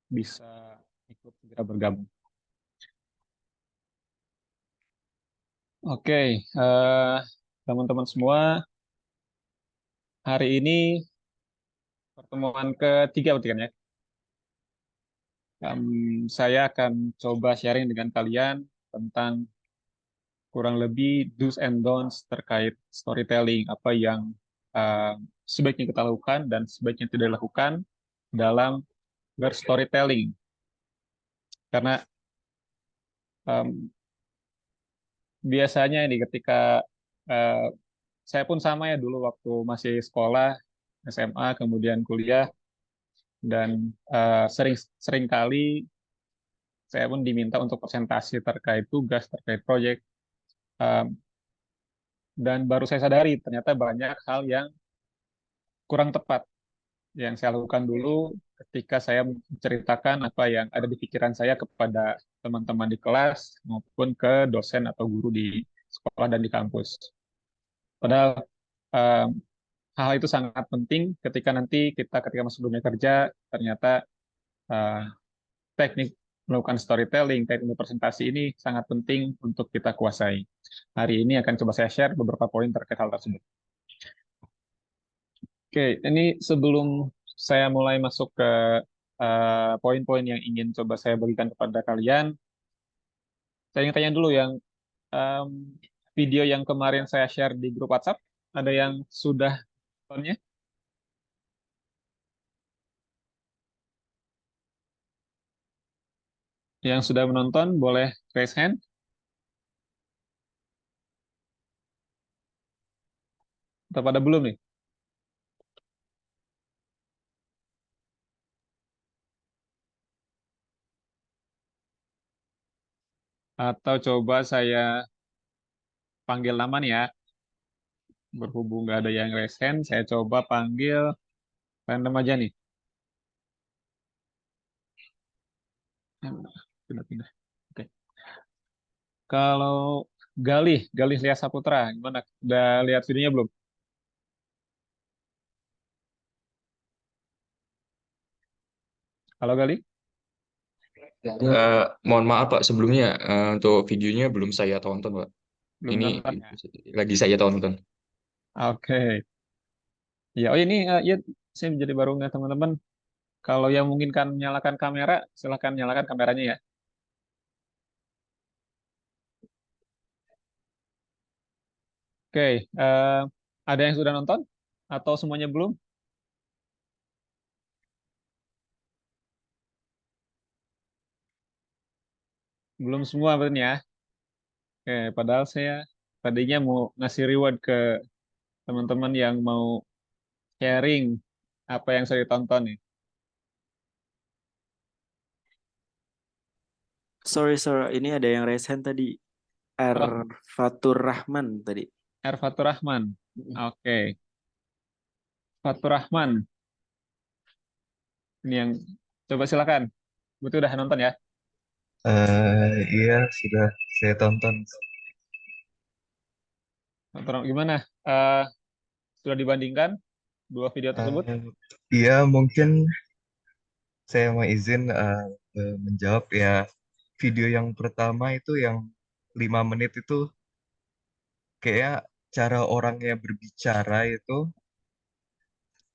bisa ikut segera bergabung. Oke, teman-teman semua, hari ini pertemuan ketiga berarti kan ya. Saya akan coba sharing dengan kalian tentang kurang lebih do's and don'ts terkait storytelling, apa yang uh, sebaiknya kita lakukan dan sebaiknya tidak lakukan dalam berstorytelling. Karena um, biasanya ini ketika uh, saya pun sama ya dulu waktu masih sekolah, SMA, kemudian kuliah, dan sering sering kali saya pun diminta untuk presentasi terkait tugas, terkait proyek, um, dan baru saya sadari ternyata banyak hal yang kurang tepat yang saya lakukan dulu ketika saya menceritakan apa yang ada di pikiran saya kepada teman-teman di kelas maupun ke dosen atau guru di sekolah dan di kampus. Padahal um, hal itu sangat penting ketika nanti kita ketika masuk dunia kerja ternyata uh, teknik melakukan storytelling, teknik presentasi ini sangat penting untuk kita kuasai. Hari ini akan coba saya share beberapa poin terkait hal tersebut. Oke, ini sebelum saya mulai masuk ke poin-poin yang ingin coba saya berikan kepada kalian, saya ingin tanya dulu yang em, video yang kemarin saya share di grup WhatsApp, ada yang sudah nontonnya? Yang sudah menonton boleh raise hand, atau pada belum nih? Atau coba saya panggil nama nih ya, berhubung nggak ada yang raise hand, saya coba panggil random aja nih. Pindah-pindah. Oke. Kalau Galih, Galih Lia Saputra, gimana? Udah lihat videonya belum? Halo Galih? Mohon maaf Pak, sebelumnya untuk videonya belum saya tonton Pak. Belum Ini nonton ya? lagi saya tonton. Oke. Ya, oh ini ya saya jadi baru nggak teman-teman. Kalau yang mungkin kan nyalakan kamera, silahkan nyalakan kameranya ya. Oke, ada yang sudah nonton atau semuanya belum? Belum semua berarti ya. Oke, padahal saya tadinya mau ngasih reward ke teman-teman yang mau sharing apa yang saya tonton nih. Sorry, sorry. Ini ada yang resen tadi. Oh, Fatur Rahman tadi. Fatur Rahman. Oke, Fatur Rahman. Ini yang coba silakan. Betul udah nonton ya. Iya, sudah saya tonton. Fatur Rahman, gimana? Eh, sudah dibandingkan dua video tersebut? Eh, iya, mungkin saya mau izin menjawab ya. Video yang pertama itu yang 5 menit itu kayak cara orangnya berbicara itu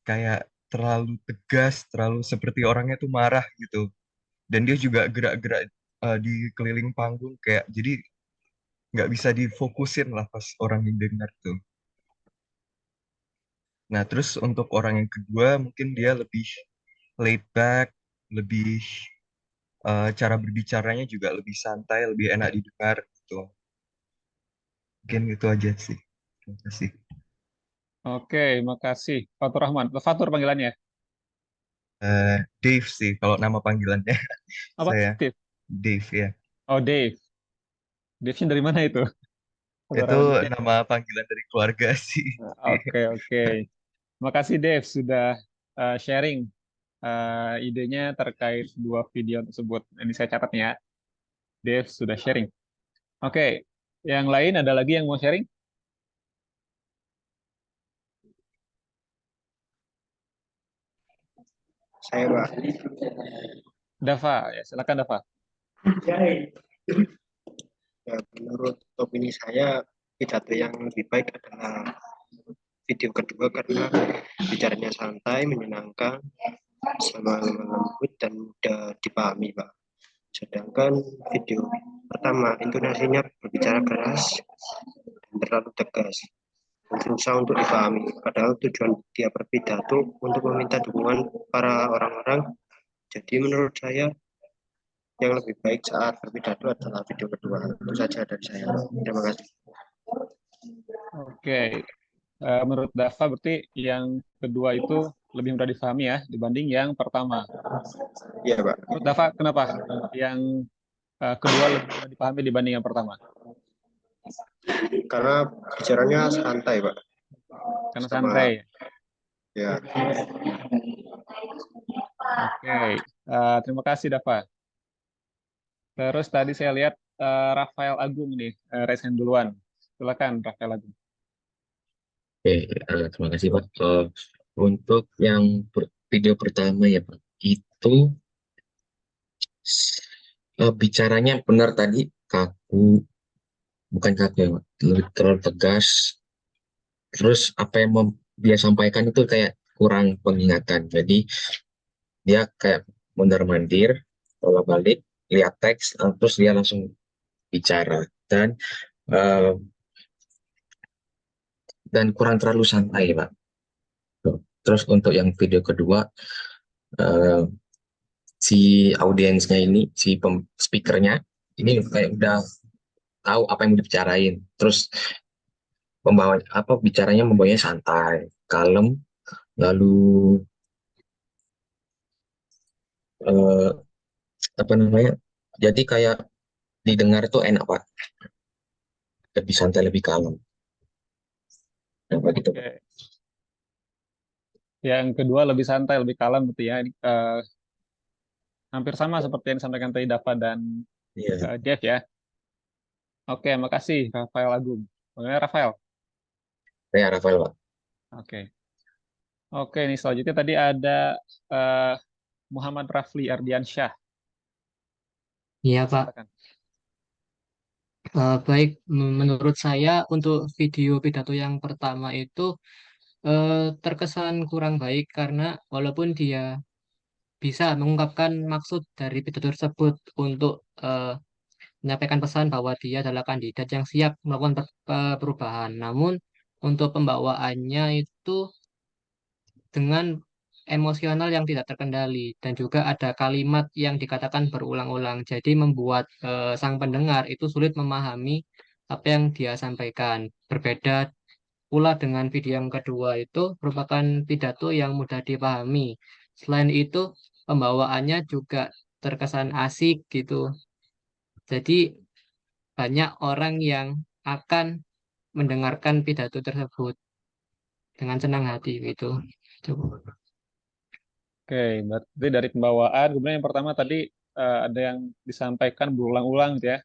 kayak terlalu tegas, terlalu seperti orangnya tuh marah gitu. Dan dia juga gerak-gerak di keliling panggung kayak jadi nggak bisa difokusin lah pas orang yang dengar tuh. Nah, terus untuk orang yang kedua mungkin dia lebih laid back, lebih cara berbicaranya juga lebih santai, lebih enak didengar gitu. Mungkin itu aja sih. Terima kasih. Oke, makasih. Fatur Rahman. Fatur panggilannya. Dave sih kalau nama panggilannya. Apa? Saya Steve. Dave ya. Oh, Dave. Dave-nya dari mana itu? Fatur Itu Rahman. nama panggilan dari keluarga sih. Oke, oke. Makasih Dave sudah sharing idenya terkait dua video tersebut. Ini saya catat ya. Dave sudah sharing. Oke, yang lain ada lagi yang mau sharing? Saya, Pak. Dava, ya silakan Dava. Ya, menurut opini saya, pidato yang lebih baik adalah video kedua karena bicaranya santai, menyenangkan, sama lembut dan mudah dipahami, Pak. Sedangkan video pertama intonasinya berbicara keras dan terlalu tegas dan susah untuk dipahami. Padahal tujuan dia berpidato untuk meminta dukungan para orang-orang. Jadi menurut saya yang lebih baik saat berpidato adalah video kedua. Itu saja dari saya. Terima kasih. Oke, menurut Dava berarti yang kedua itu lebih mudah difahami ya dibanding yang pertama. Iya, Pak. Menurut Dava kenapa yang kedua lebih mudah dipahami dibanding yang pertama? Karena bicaranya santai, Pak. Karena Sama santai. ya. Oke, terima kasih Dava. Terus tadi saya lihat Rafael Agung nih, raise hand duluan. Silakan Rafael Agung. Oke, terima kasih Pak. Untuk yang video pertama ya Pak, itu bicaranya benar tadi kaku, bukan kaku ya Pak, lebih terlalu tegas. Terus apa yang dia sampaikan itu kayak kurang pengingatkan. Jadi dia kayak mondar-mandir, bolak-balik, lihat teks, terus dia langsung bicara eh, dan kurang terlalu santai Pak. Terus untuk yang video kedua, eh, si audiensnya ini, si speakernya ini kayak udah tahu apa yang mau dibicarain. Terus membawa apa bicaranya membawanya santai, kalem, lalu eh, apa namanya? Jadi kayak didengar tuh enak Pak, lebih santai, lebih kalem. Apa gitu Pak? Oke. Yang kedua lebih santai, lebih kalem gitu ya. Ini, hampir sama seperti yang disampaikan tadi Dava dan Iya, Jeff ya. Oke, makasih Rafael Agung. Bagaimana Rafael? saya Rafael Pak. Oke. Oke, ini selanjutnya tadi ada eh, Muhammad Rafli Ardiansyah. Iya, Pak. Silakan. Baik, menurut saya untuk video pidato yang pertama itu terkesan kurang baik karena walaupun dia bisa mengungkapkan maksud dari pidato tersebut untuk menyampaikan pesan bahwa dia adalah kandidat yang siap melakukan perubahan, namun untuk pembawaannya itu dengan emosional yang tidak terkendali dan juga ada kalimat yang dikatakan berulang-ulang, jadi membuat sang pendengar itu sulit memahami apa yang dia sampaikan. Berbeda pula dengan video yang kedua itu merupakan pidato yang mudah dipahami. Selain itu, pembawaannya juga terkesan asik gitu. Jadi banyak orang yang akan mendengarkan pidato tersebut dengan senang hati gitu. Coba. Oke, berarti dari pembawaan, kemudian yang pertama tadi ada yang disampaikan berulang-ulang gitu ya.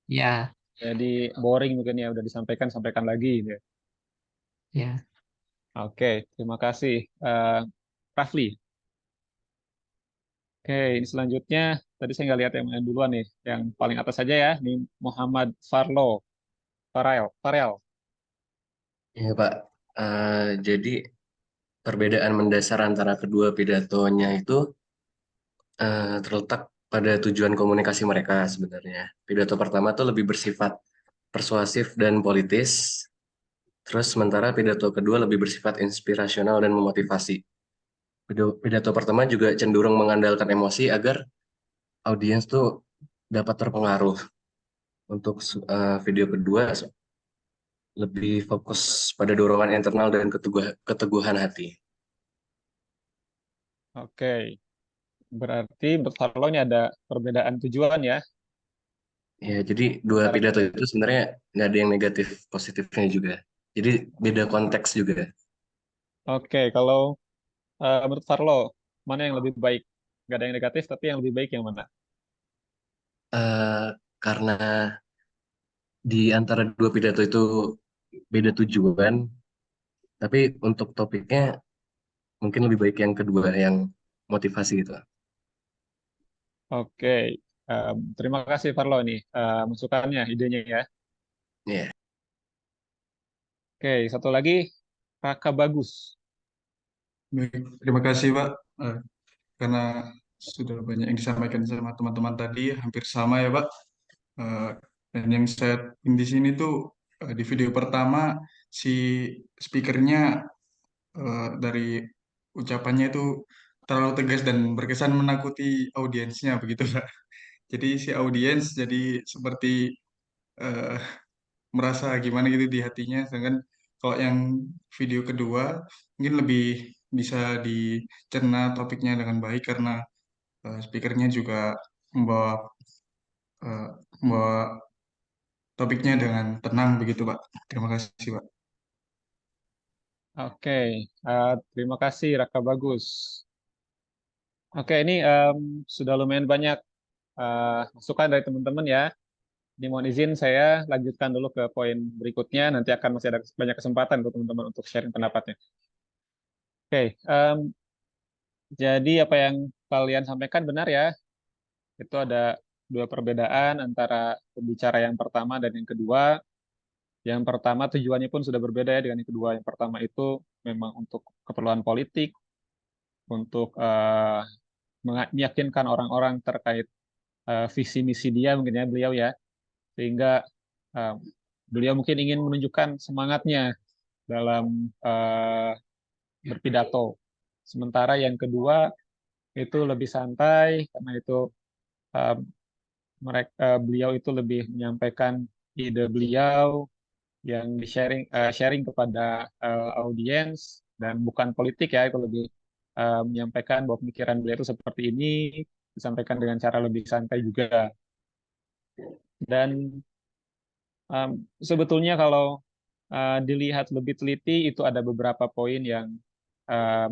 Ya, Jadi boring mungkin ya, udah disampaikan, sampaikan lagi gitu ya. ya. Oke, terima kasih. Rafli. Oke, ini selanjutnya, tadi saya nggak lihat yang mana duluan nih. Yang paling atas saja ya, ini Muhammad Farel. Ya Pak, jadi perbedaan mendasar antara kedua pidatonya itu terletak pada tujuan komunikasi mereka sebenarnya. Pidato pertama tuh lebih bersifat persuasif dan politis, terus sementara pidato kedua lebih bersifat inspirasional dan memotivasi. Pidato pertama juga cenderung mengandalkan emosi agar audiens tuh dapat terpengaruh. Untuk video kedua lebih fokus pada dorongan internal dan keteguhan hati. Oke, berarti menurut Farlo ini ada perbedaan tujuan ya. Ya, jadi dua Antara pidato itu sebenarnya nggak ada yang negatif positifnya juga. Jadi beda konteks juga. Oke, kalau menurut Farlo, mana yang lebih baik? Nggak ada yang negatif, tapi yang lebih baik yang mana? Eh, karena di antara dua pidato itu beda tujuan, tapi untuk topiknya mungkin lebih baik yang kedua, yang motivasi gitu. Oke, terima kasih Farlo nih masukannya, idenya ya. Iya. Oke, satu lagi Raka Bagus. Baik, terima kasih Pak. Eh, karena sudah banyak yang disampaikan sama teman-teman tadi, hampir sama ya Pak. Eh, dan yang saya di sini tuh di video pertama si speakernya dari ucapannya itu terlalu tegas dan berkesan menakuti audiensnya begitu Pak. Jadi si audiens jadi seperti eh, merasa gimana gitu di hatinya. Sedangkan kalau yang video kedua mungkin lebih bisa dicerna topiknya dengan baik karena speakernya juga membawa eh, membawa topiknya dengan tenang begitu Pak. Terima kasih Pak. Oke, terima kasih Raka Bagus. Oke, ini sudah lumayan banyak masukan dari teman-teman ya. Ini mohon izin saya lanjutkan dulu ke poin berikutnya. Nanti akan masih ada banyak kesempatan untuk teman-teman untuk sharing pendapatnya. Oke, jadi apa yang kalian sampaikan benar ya. Itu ada dua perbedaan antara pembicara yang pertama dan yang kedua. Yang pertama tujuannya pun sudah berbeda ya dengan yang kedua. Yang pertama itu memang untuk keperluan politik, untuk meyakinkan orang-orang terkait visi misi dia mungkin ya beliau ya, sehingga eh, beliau mungkin ingin menunjukkan semangatnya dalam berpidato. Sementara yang kedua itu lebih santai karena itu eh, beliau itu lebih menyampaikan ide beliau yang di sharing kepada audiens dan bukan politik ya, itu lebih menyampaikan bahwa pemikiran beliau itu seperti ini, disampaikan dengan cara lebih santai juga. Dan sebetulnya kalau dilihat lebih teliti itu ada beberapa poin yang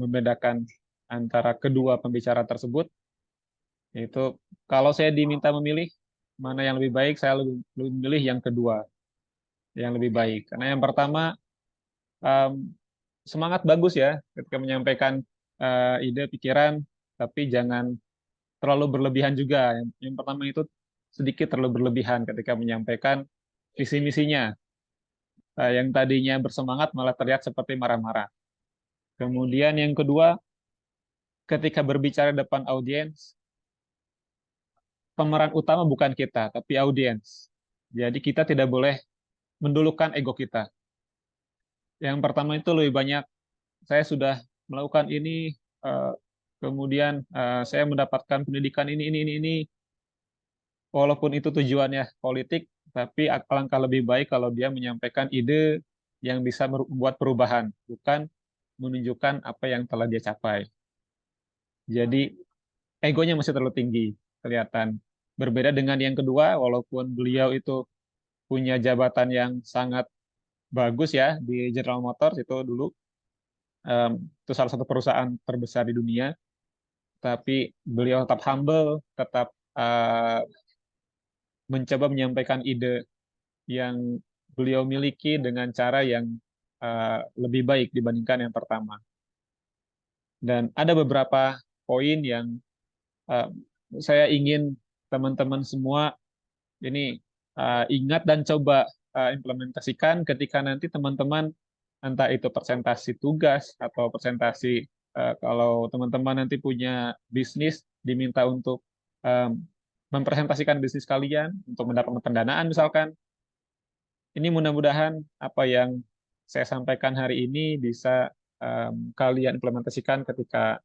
membedakan antara kedua pembicara tersebut. Yaitu kalau saya diminta memilih mana yang lebih baik, saya lebih memilih yang kedua, yang lebih baik. Karena yang pertama em, semangat bagus ya ketika menyampaikan ide, pikiran, tapi jangan terlalu berlebihan juga. Yang pertama itu sedikit terlalu berlebihan ketika menyampaikan visi misinya. Yang tadinya bersemangat malah terlihat seperti marah-marah. Kemudian yang kedua, ketika berbicara depan audiens, pemeran utama bukan kita, tapi audiens. Jadi kita tidak boleh mendulukan ego kita. Yang pertama itu lebih banyak, saya sudah melakukan ini, eh, kemudian saya mendapatkan pendidikan ini. Walaupun itu tujuannya politik, tapi alangkah lebih baik kalau dia menyampaikan ide yang bisa membuat perubahan, bukan menunjukkan apa yang telah dia capai. Jadi egonya masih terlalu tinggi, kelihatan. Berbeda dengan yang kedua, walaupun beliau itu punya jabatan yang sangat bagus ya di General Motors itu dulu, em, itu salah satu perusahaan terbesar di dunia, tapi beliau tetap humble, tetap eh, mencoba menyampaikan ide yang beliau miliki dengan cara yang lebih baik dibandingkan yang pertama. Dan ada beberapa poin yang eh, saya ingin teman-teman semua ini ingat dan coba implementasikan ketika nanti teman-teman entah itu presentasi tugas atau presentasi kalau teman-teman nanti punya bisnis diminta untuk em, mempresentasikan bisnis kalian untuk mendapatkan pendanaan misalkan. Ini mudah-mudahan apa yang saya sampaikan hari ini bisa kalian implementasikan ketika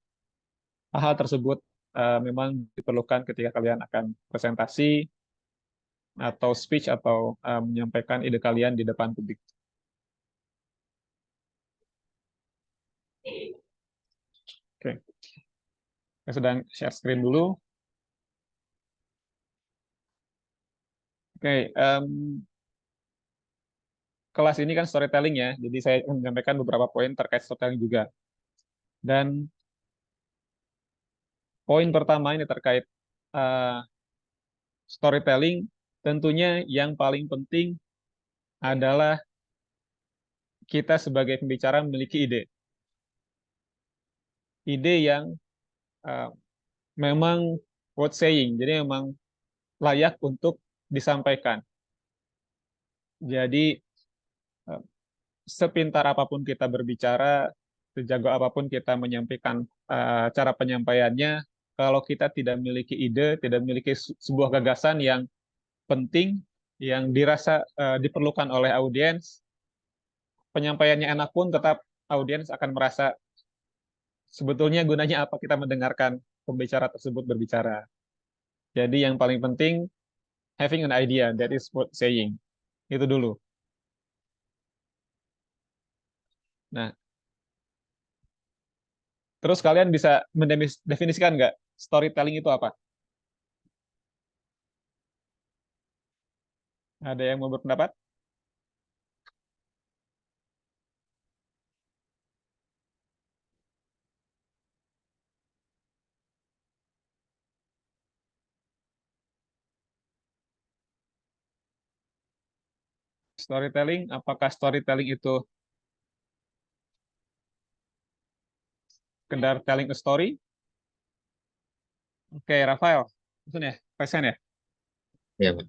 hal tersebut memang diperlukan ketika kalian akan presentasi atau speech atau menyampaikan ide kalian di depan publik. Oke, saya sedang share screen dulu. Oke, kelas ini kan storytelling ya, jadi saya menyampaikan beberapa poin terkait storytelling juga. Dan poin pertama ini terkait uh, storytelling, tentunya yang paling penting adalah kita sebagai pembicara memiliki ide. Ide yang uh, memang worth saying. Jadi memang layak untuk disampaikan. Jadi sepintar apapun kita berbicara, sejago apapun kita menyampaikan cara penyampaiannya, kalau kita tidak memiliki ide, tidak memiliki sebuah gagasan yang penting, yang dirasa diperlukan oleh audiens, penyampaiannya enak pun tetap audiens akan merasa sebetulnya gunanya apa kita mendengarkan pembicara tersebut berbicara. Jadi yang paling penting, having an idea, that is worth saying. Itu dulu. Nah, terus kalian bisa mendefinisikan nggak storytelling itu apa? Ada yang mau berpendapat? Storytelling, apakah storytelling itu sekedar telling a story? Oke, Rafael, itu ya, present ya? Ya, Pak.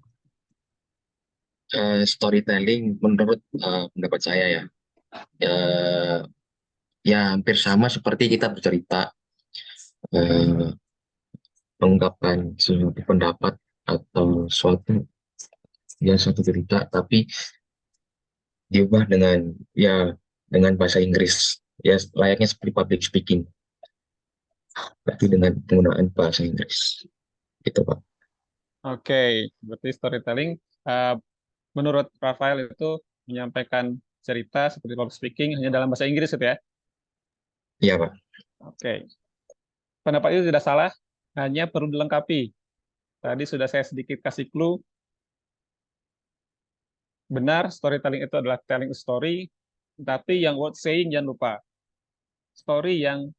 Storytelling menurut pendapat saya ya, eh, ya hampir sama seperti kita bercerita, eh, mengungkapkan suatu pendapat atau suatu cerita, tapi diubah dengan bahasa Inggris, ya layaknya seperti public speaking, tapi dengan penggunaan bahasa Inggris, gitu Pak. Oke, berarti storytelling uh, menurut Rafael itu menyampaikan cerita seperti public speaking hanya dalam bahasa Inggris itu ya? Iya Pak. Oke, pendapat itu tidak salah, hanya perlu dilengkapi. Tadi sudah saya sedikit kasih clue. Benar, storytelling itu adalah telling a story, tapi yang worth saying jangan lupa. Story yang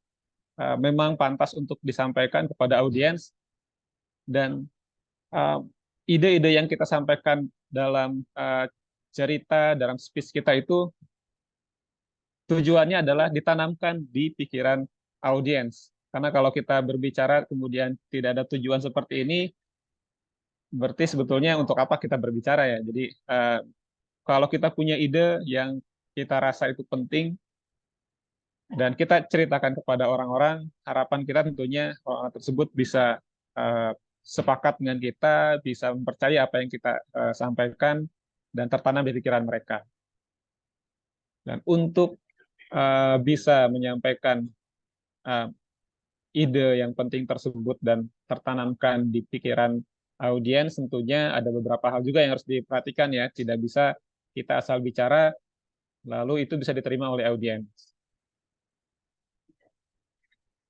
memang pantas untuk disampaikan kepada audiens, dan ide-ide yang kita sampaikan dalam cerita, dalam speech kita itu tujuannya adalah ditanamkan di pikiran audiens. Karena kalau kita berbicara kemudian tidak ada tujuan seperti ini, berarti sebetulnya untuk apa kita berbicara ya. Jadi kalau kita punya ide yang kita rasa itu penting dan kita ceritakan kepada orang-orang, harapan kita tentunya orang tersebut bisa sepakat dengan kita, bisa mempercayai apa yang kita sampaikan dan tertanam di pikiran mereka. Dan untuk bisa menyampaikan ide yang penting tersebut dan tertanamkan di pikiran audiens, tentunya ada beberapa hal juga yang harus diperhatikan ya. Tidak bisa kita asal bicara, lalu itu bisa diterima oleh audiens.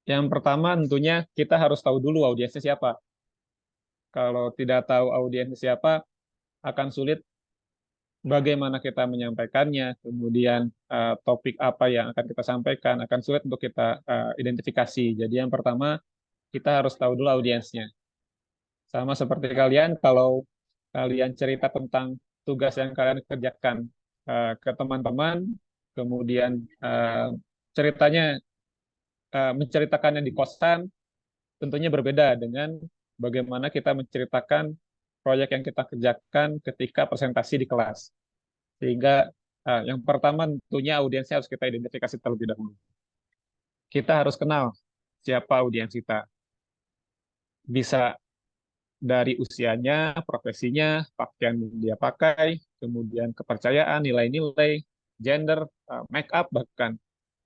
Yang pertama tentunya kita harus tahu dulu audiensnya siapa. Kalau tidak tahu audiensnya siapa, akan sulit bagaimana kita menyampaikannya, kemudian topik apa yang akan kita sampaikan, akan sulit untuk kita identifikasi. Jadi yang pertama, kita harus tahu dulu audiensnya. Sama seperti kalian, kalau kalian cerita tentang tugas yang kalian kerjakan ke teman-teman, kemudian ceritanya menceritakannya di kosan, tentunya berbeda dengan bagaimana kita menceritakan proyek yang kita kerjakan ketika presentasi di kelas. Sehingga yang pertama tentunya audiensnya harus kita identifikasi terlebih dahulu. Kita harus kenal siapa audiens kita. Bisa dari usianya, profesinya, pakaian yang dia pakai, kemudian kepercayaan, nilai-nilai, gender, make up bahkan,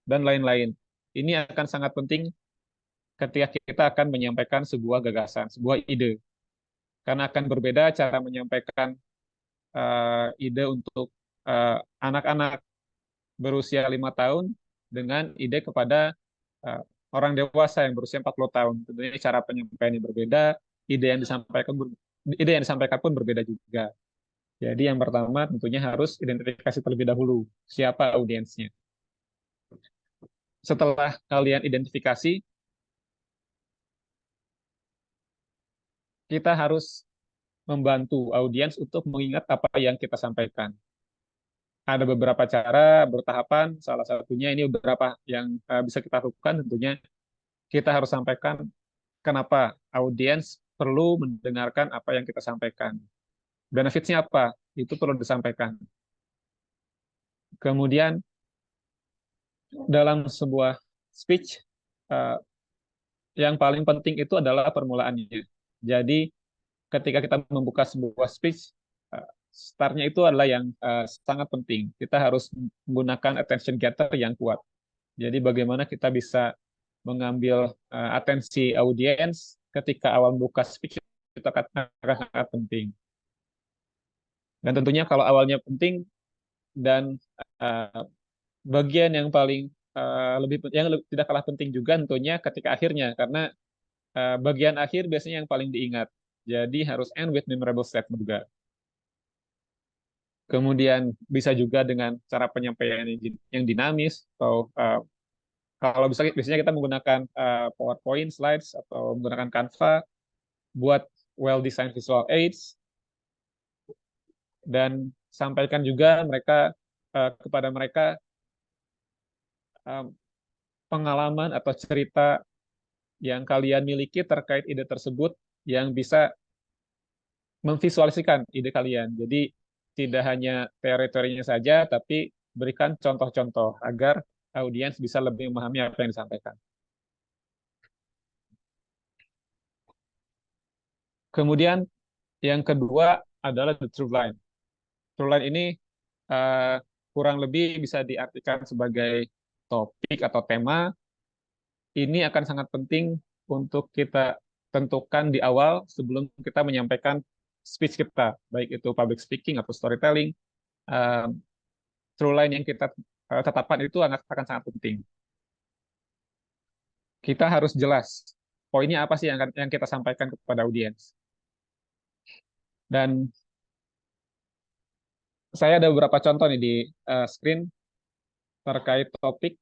dan lain-lain. Ini akan sangat penting ketika kita akan menyampaikan sebuah gagasan, sebuah ide. Karena akan berbeda cara menyampaikan ide untuk anak-anak berusia 5 tahun dengan ide kepada orang dewasa yang berusia 40 tahun. Tentunya cara penyampaiannya berbeda, ide yang disampaikan pun berbeda juga. Jadi yang pertama tentunya harus identifikasi terlebih dahulu siapa audiensnya. Setelah kalian identifikasi, kita harus membantu audiens untuk mengingat apa yang kita sampaikan. Ada beberapa cara bertahapan, salah satunya ini beberapa yang bisa kita lakukan, tentunya kita harus sampaikan kenapa audiens perlu mendengarkan apa yang kita sampaikan. Benefitsnya apa? Itu perlu disampaikan. Kemudian dalam sebuah speech, eh, yang paling penting itu adalah permulaannya. Jadi ketika kita membuka sebuah speech, start-nya itu adalah yang sangat penting. Kita harus menggunakan attention getter yang kuat. Jadi bagaimana kita bisa mengambil atensi audiens ketika awal membuka speech itu akan sangat penting. Dan tentunya kalau awalnya penting dan uh, bagian yang paling tidak kalah penting juga tentunya ketika akhirnya, karena bagian akhir biasanya yang paling diingat. Jadi harus end with memorable statement juga. Kemudian bisa juga dengan cara penyampaian yang dinamis, atau kalau bisa biasanya kita menggunakan PowerPoint slides atau menggunakan Canva buat well designed visual aids, dan sampaikan juga kepada mereka pengalaman atau cerita yang kalian miliki terkait ide tersebut yang bisa memvisualisasikan ide kalian. Jadi tidak hanya teori-teorinya saja, tapi berikan contoh-contoh agar audiens bisa lebih memahami apa yang disampaikan. Kemudian yang kedua adalah the through line. Through line ini kurang lebih bisa diartikan sebagai topik atau tema. Ini akan sangat penting untuk kita tentukan di awal sebelum kita menyampaikan speech kita, baik itu public speaking atau storytelling. Through line yang kita tetapkan itu akan sangat penting. Kita harus jelas poinnya apa sih yang kita sampaikan kepada audiens. Dan saya ada beberapa contoh nih di screen terkait topik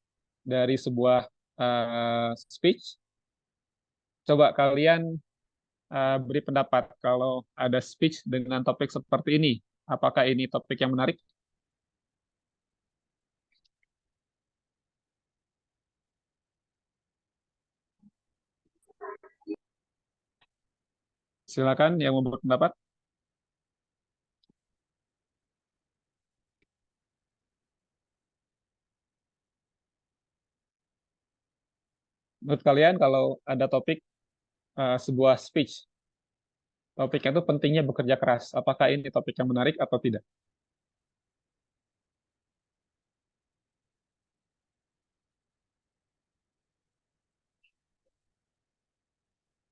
dari sebuah speech. Coba kalian beri pendapat kalau ada speech dengan topik seperti ini. Apakah ini topik yang menarik? Silakan yang mau berpendapat. Menurut kalian kalau ada topik sebuah speech, topiknya itu pentingnya bekerja keras. Apakah ini topik yang menarik atau tidak?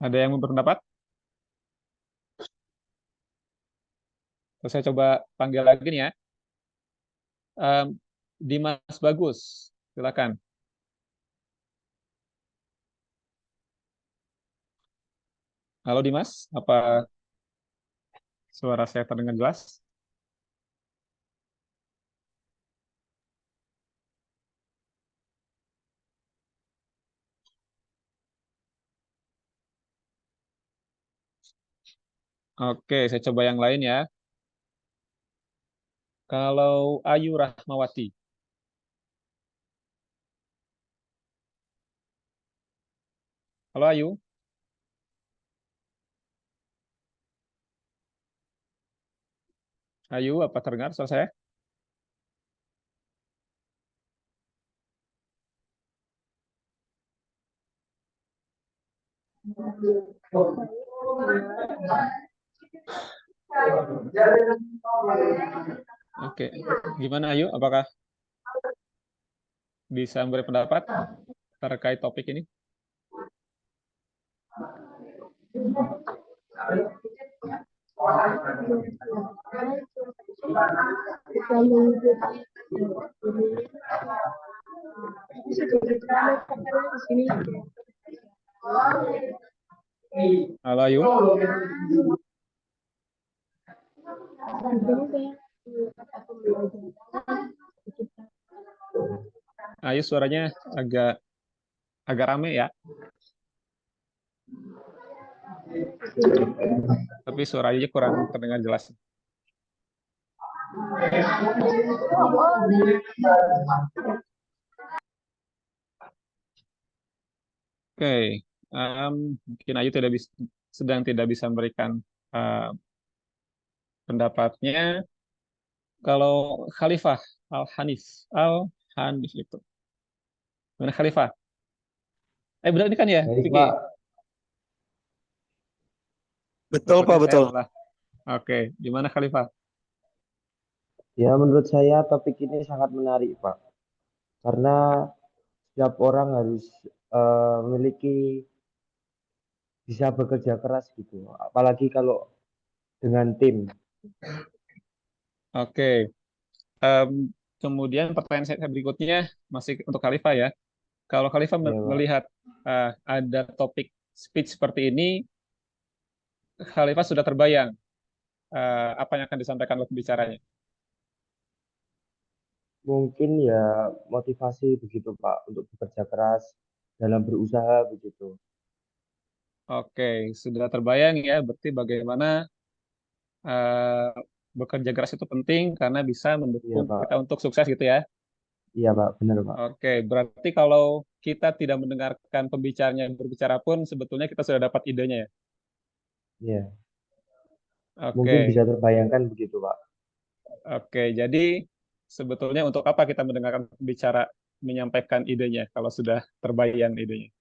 Ada yang mau berpendapat? Terus saya coba panggil lagi nih ya. Dimas Bagus, silakan. Halo Dimas, apa suara saya terdengar jelas? Oke, saya coba yang lain ya. Kalau Ayu Rahmawati. Halo Ayu. Ayu, apa terdengar suara saya? Oke, gimana Ayu? Apakah bisa memberi pendapat terkait topik ini? Halo Ayu. Ayu, suaranya agak rame ya. Tapi suaranya kurang terdengar jelas. Oke, mungkin Ayu tidak bisa sedang tidak bisa memberikan pendapatnya. Kalau Khalifah Al-Hanif itu. Gimana Khalifah? Benar ini kan ya, Baik, Vicky? Pak. Betul, Pak, Takutnya saya betul. salah. Oke, gimana Khalifah? Ya, menurut saya topik ini sangat menarik, Pak. Karena setiap orang harus memiliki bisa bekerja keras gitu. Apalagi kalau dengan tim. Oke. Em, Kemudian pertanyaan saya berikutnya masih untuk Khalifah ya. Kalau Khalifah Ya, Pak. melihat ada topik speech seperti ini, Khalifah sudah terbayang apa yang akan disampaikan oleh pembicaranya. Mungkin ya motivasi begitu, Pak, untuk bekerja keras dalam berusaha begitu. Oke, sudah terbayang ya, berarti bagaimana eh, bekerja keras itu penting karena bisa Iya, mendukung Pak. kita untuk sukses gitu ya. Iya, Pak. Benar, Pak. Oke, berarti kalau kita tidak mendengarkan pembicaranya berbicara pun sebetulnya kita sudah dapat idenya ya. Iya. Mungkin Oke, bisa terbayangkan begitu, Pak. oke. Jadi sebetulnya untuk apa kita mendengarkan pembicara menyampaikan idenya kalau sudah terbayang idenya.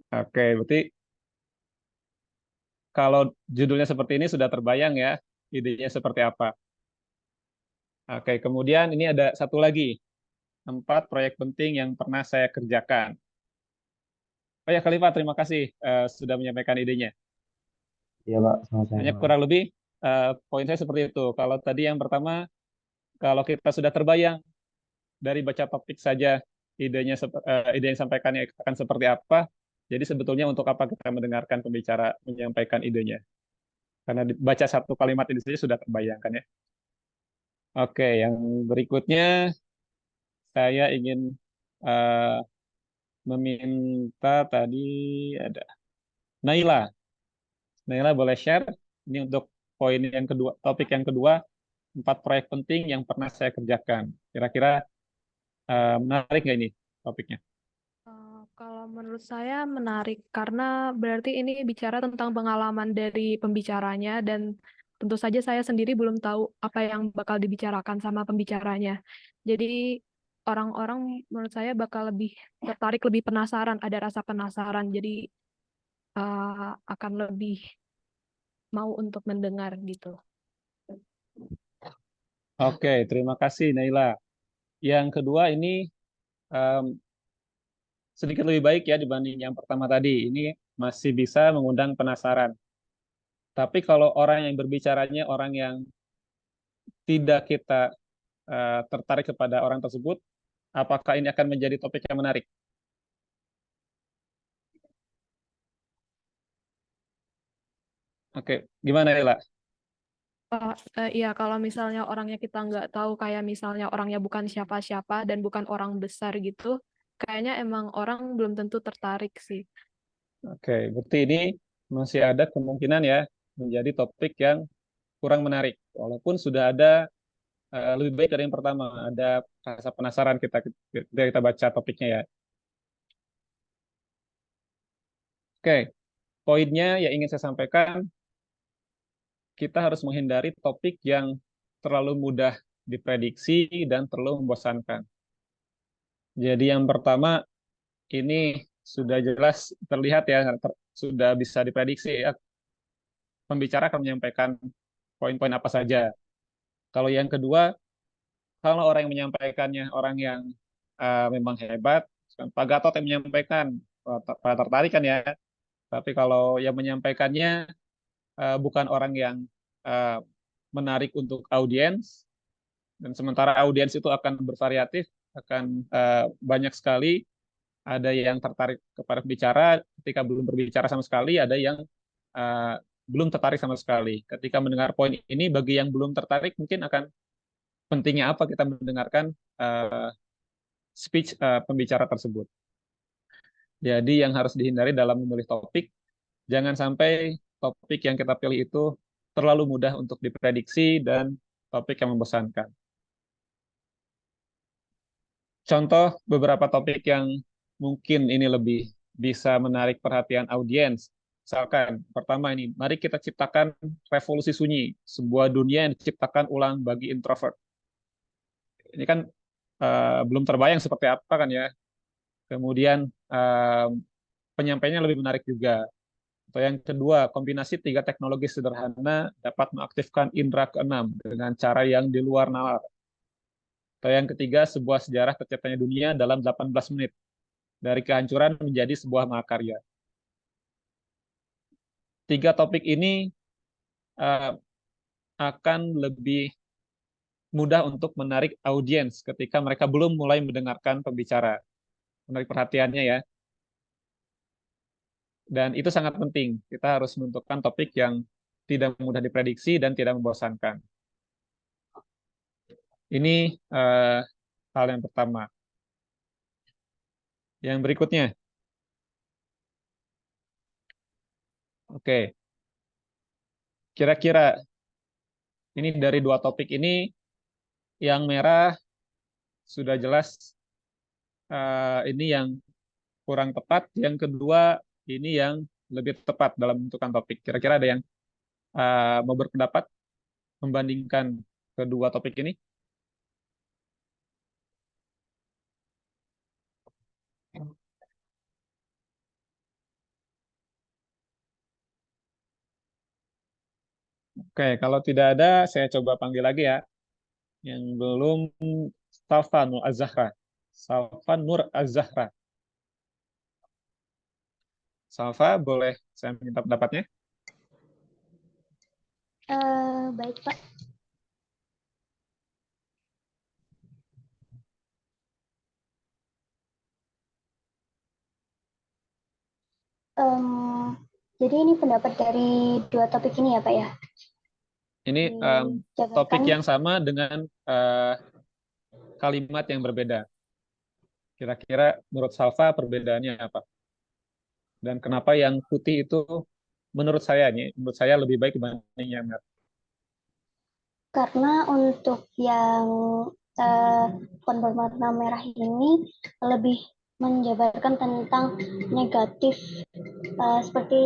Oke, berarti kalau judulnya seperti ini sudah terbayang ya idenya seperti apa. Oke, kemudian ini ada satu lagi, 4 proyek penting yang pernah saya kerjakan. Oh ya, Khalifah, terima kasih sudah menyampaikan idenya. Iya, Pak. Hanya Sama-sama. kurang lebih poin saya seperti itu. Kalau tadi yang pertama, kalau kita sudah terbayang dari baca topik saja ide yang disampaikannya akan seperti apa, jadi sebetulnya untuk apa kita mendengarkan pembicara menyampaikan idenya? Karena baca satu kalimat ini saja sudah terbayangkan ya. Oke, yang berikutnya saya ingin eh, meminta tadi ada Naila. Naila boleh share ini untuk poin yang kedua, topik yang kedua, 4 proyek penting yang pernah saya kerjakan. Kira-kira menarik nggak ini topiknya? Kalau menurut saya menarik karena berarti ini bicara tentang pengalaman dari pembicaranya dan tentu saja saya sendiri belum tahu apa yang bakal dibicarakan sama pembicaranya. Jadi orang-orang menurut saya bakal lebih tertarik, lebih penasaran, ada rasa penasaran. Jadi akan lebih mau untuk mendengar gitu. Oke, terima kasih Naila. Yang kedua ini em, sedikit lebih baik ya dibanding yang pertama tadi. Ini masih bisa mengundang penasaran. Tapi kalau orang yang berbicaranya orang yang tidak kita tertarik kepada orang tersebut, apakah ini akan menjadi topik yang menarik? Oke, gimana Naila? Iya, kalau misalnya orangnya kita nggak tahu, kayak misalnya orangnya bukan siapa-siapa dan bukan orang besar gitu, kayaknya emang orang belum tentu tertarik sih. Oke, berarti ini masih ada kemungkinan ya menjadi topik yang kurang menarik. Walaupun sudah ada lebih baik dari yang pertama, ada rasa penasaran ketika kita baca topiknya ya. Oke, poinnya yang ingin saya sampaikan, kita harus menghindari topik yang terlalu mudah diprediksi dan terlalu membosankan. Jadi yang pertama ini sudah jelas terlihat ya, sudah bisa diprediksi ya, pembicara akan menyampaikan poin-poin apa saja. Kalau yang kedua, kalau orang yang menyampaikannya orang yang memang hebat, Pak Gatot yang menyampaikan, Pak tertarik kan ya. Tapi kalau yang menyampaikannya bukan orang yang uh, menarik untuk audiens, dan sementara audiens itu akan bervariatif, akan banyak sekali. Ada yang tertarik kepada bicara, ketika belum berbicara sama sekali, ada yang uh, belum tertarik sama sekali. Ketika mendengar poin ini, bagi yang belum tertarik mungkin akan pentingnya apa kita mendengarkan uh, speech pembicara tersebut. Jadi yang harus dihindari dalam memilih topik, jangan sampai topik yang kita pilih itu terlalu mudah untuk diprediksi dan topik yang membosankan. Contoh beberapa topik yang mungkin ini lebih bisa menarik perhatian audiens. Misalkan, pertama ini, mari kita ciptakan revolusi sunyi, sebuah dunia yang diciptakan ulang bagi introvert. Ini kan belum terbayang seperti apa kan ya. Kemudian penyampaiannya lebih menarik juga. Atau yang kedua, kombinasi tiga teknologi sederhana dapat mengaktifkan indera keenam dengan cara yang di luar nalar. Atau yang ketiga, sebuah sejarah terciptanya dunia dalam 18 menit. Dari kehancuran menjadi sebuah mahakarya. Tiga topik ini uh, akan lebih mudah untuk menarik audiens ketika mereka belum mulai mendengarkan pembicara. Menarik perhatiannya ya. Dan itu sangat penting. Kita harus menentukan topik yang tidak mudah diprediksi dan tidak membosankan. Ini hal yang pertama. Yang berikutnya. Oke. Kira-kira ini dari dua topik ini, yang merah sudah jelas ini yang kurang tepat. Yang kedua, ini yang lebih tepat dalam menentukan topik. Kira-kira ada yang mau berpendapat membandingkan kedua topik ini? Oke, kalau tidak ada, saya coba panggil lagi ya. Yang belum, Salva Nur Az-Zahra. Salva Nur Az-Zahra. Salva, boleh saya minta pendapatnya? Baik, Pak. Jadi ini pendapat dari dua topik ini ya, Pak ya? Ini topik yang sama dengan kalimat yang berbeda. Kira-kira menurut Salva perbedaannya apa? Dan kenapa yang putih itu menurut saya lebih baik dibanding yang merah? Karena untuk yang font berwarna merah ini lebih menjabarkan tentang negatif seperti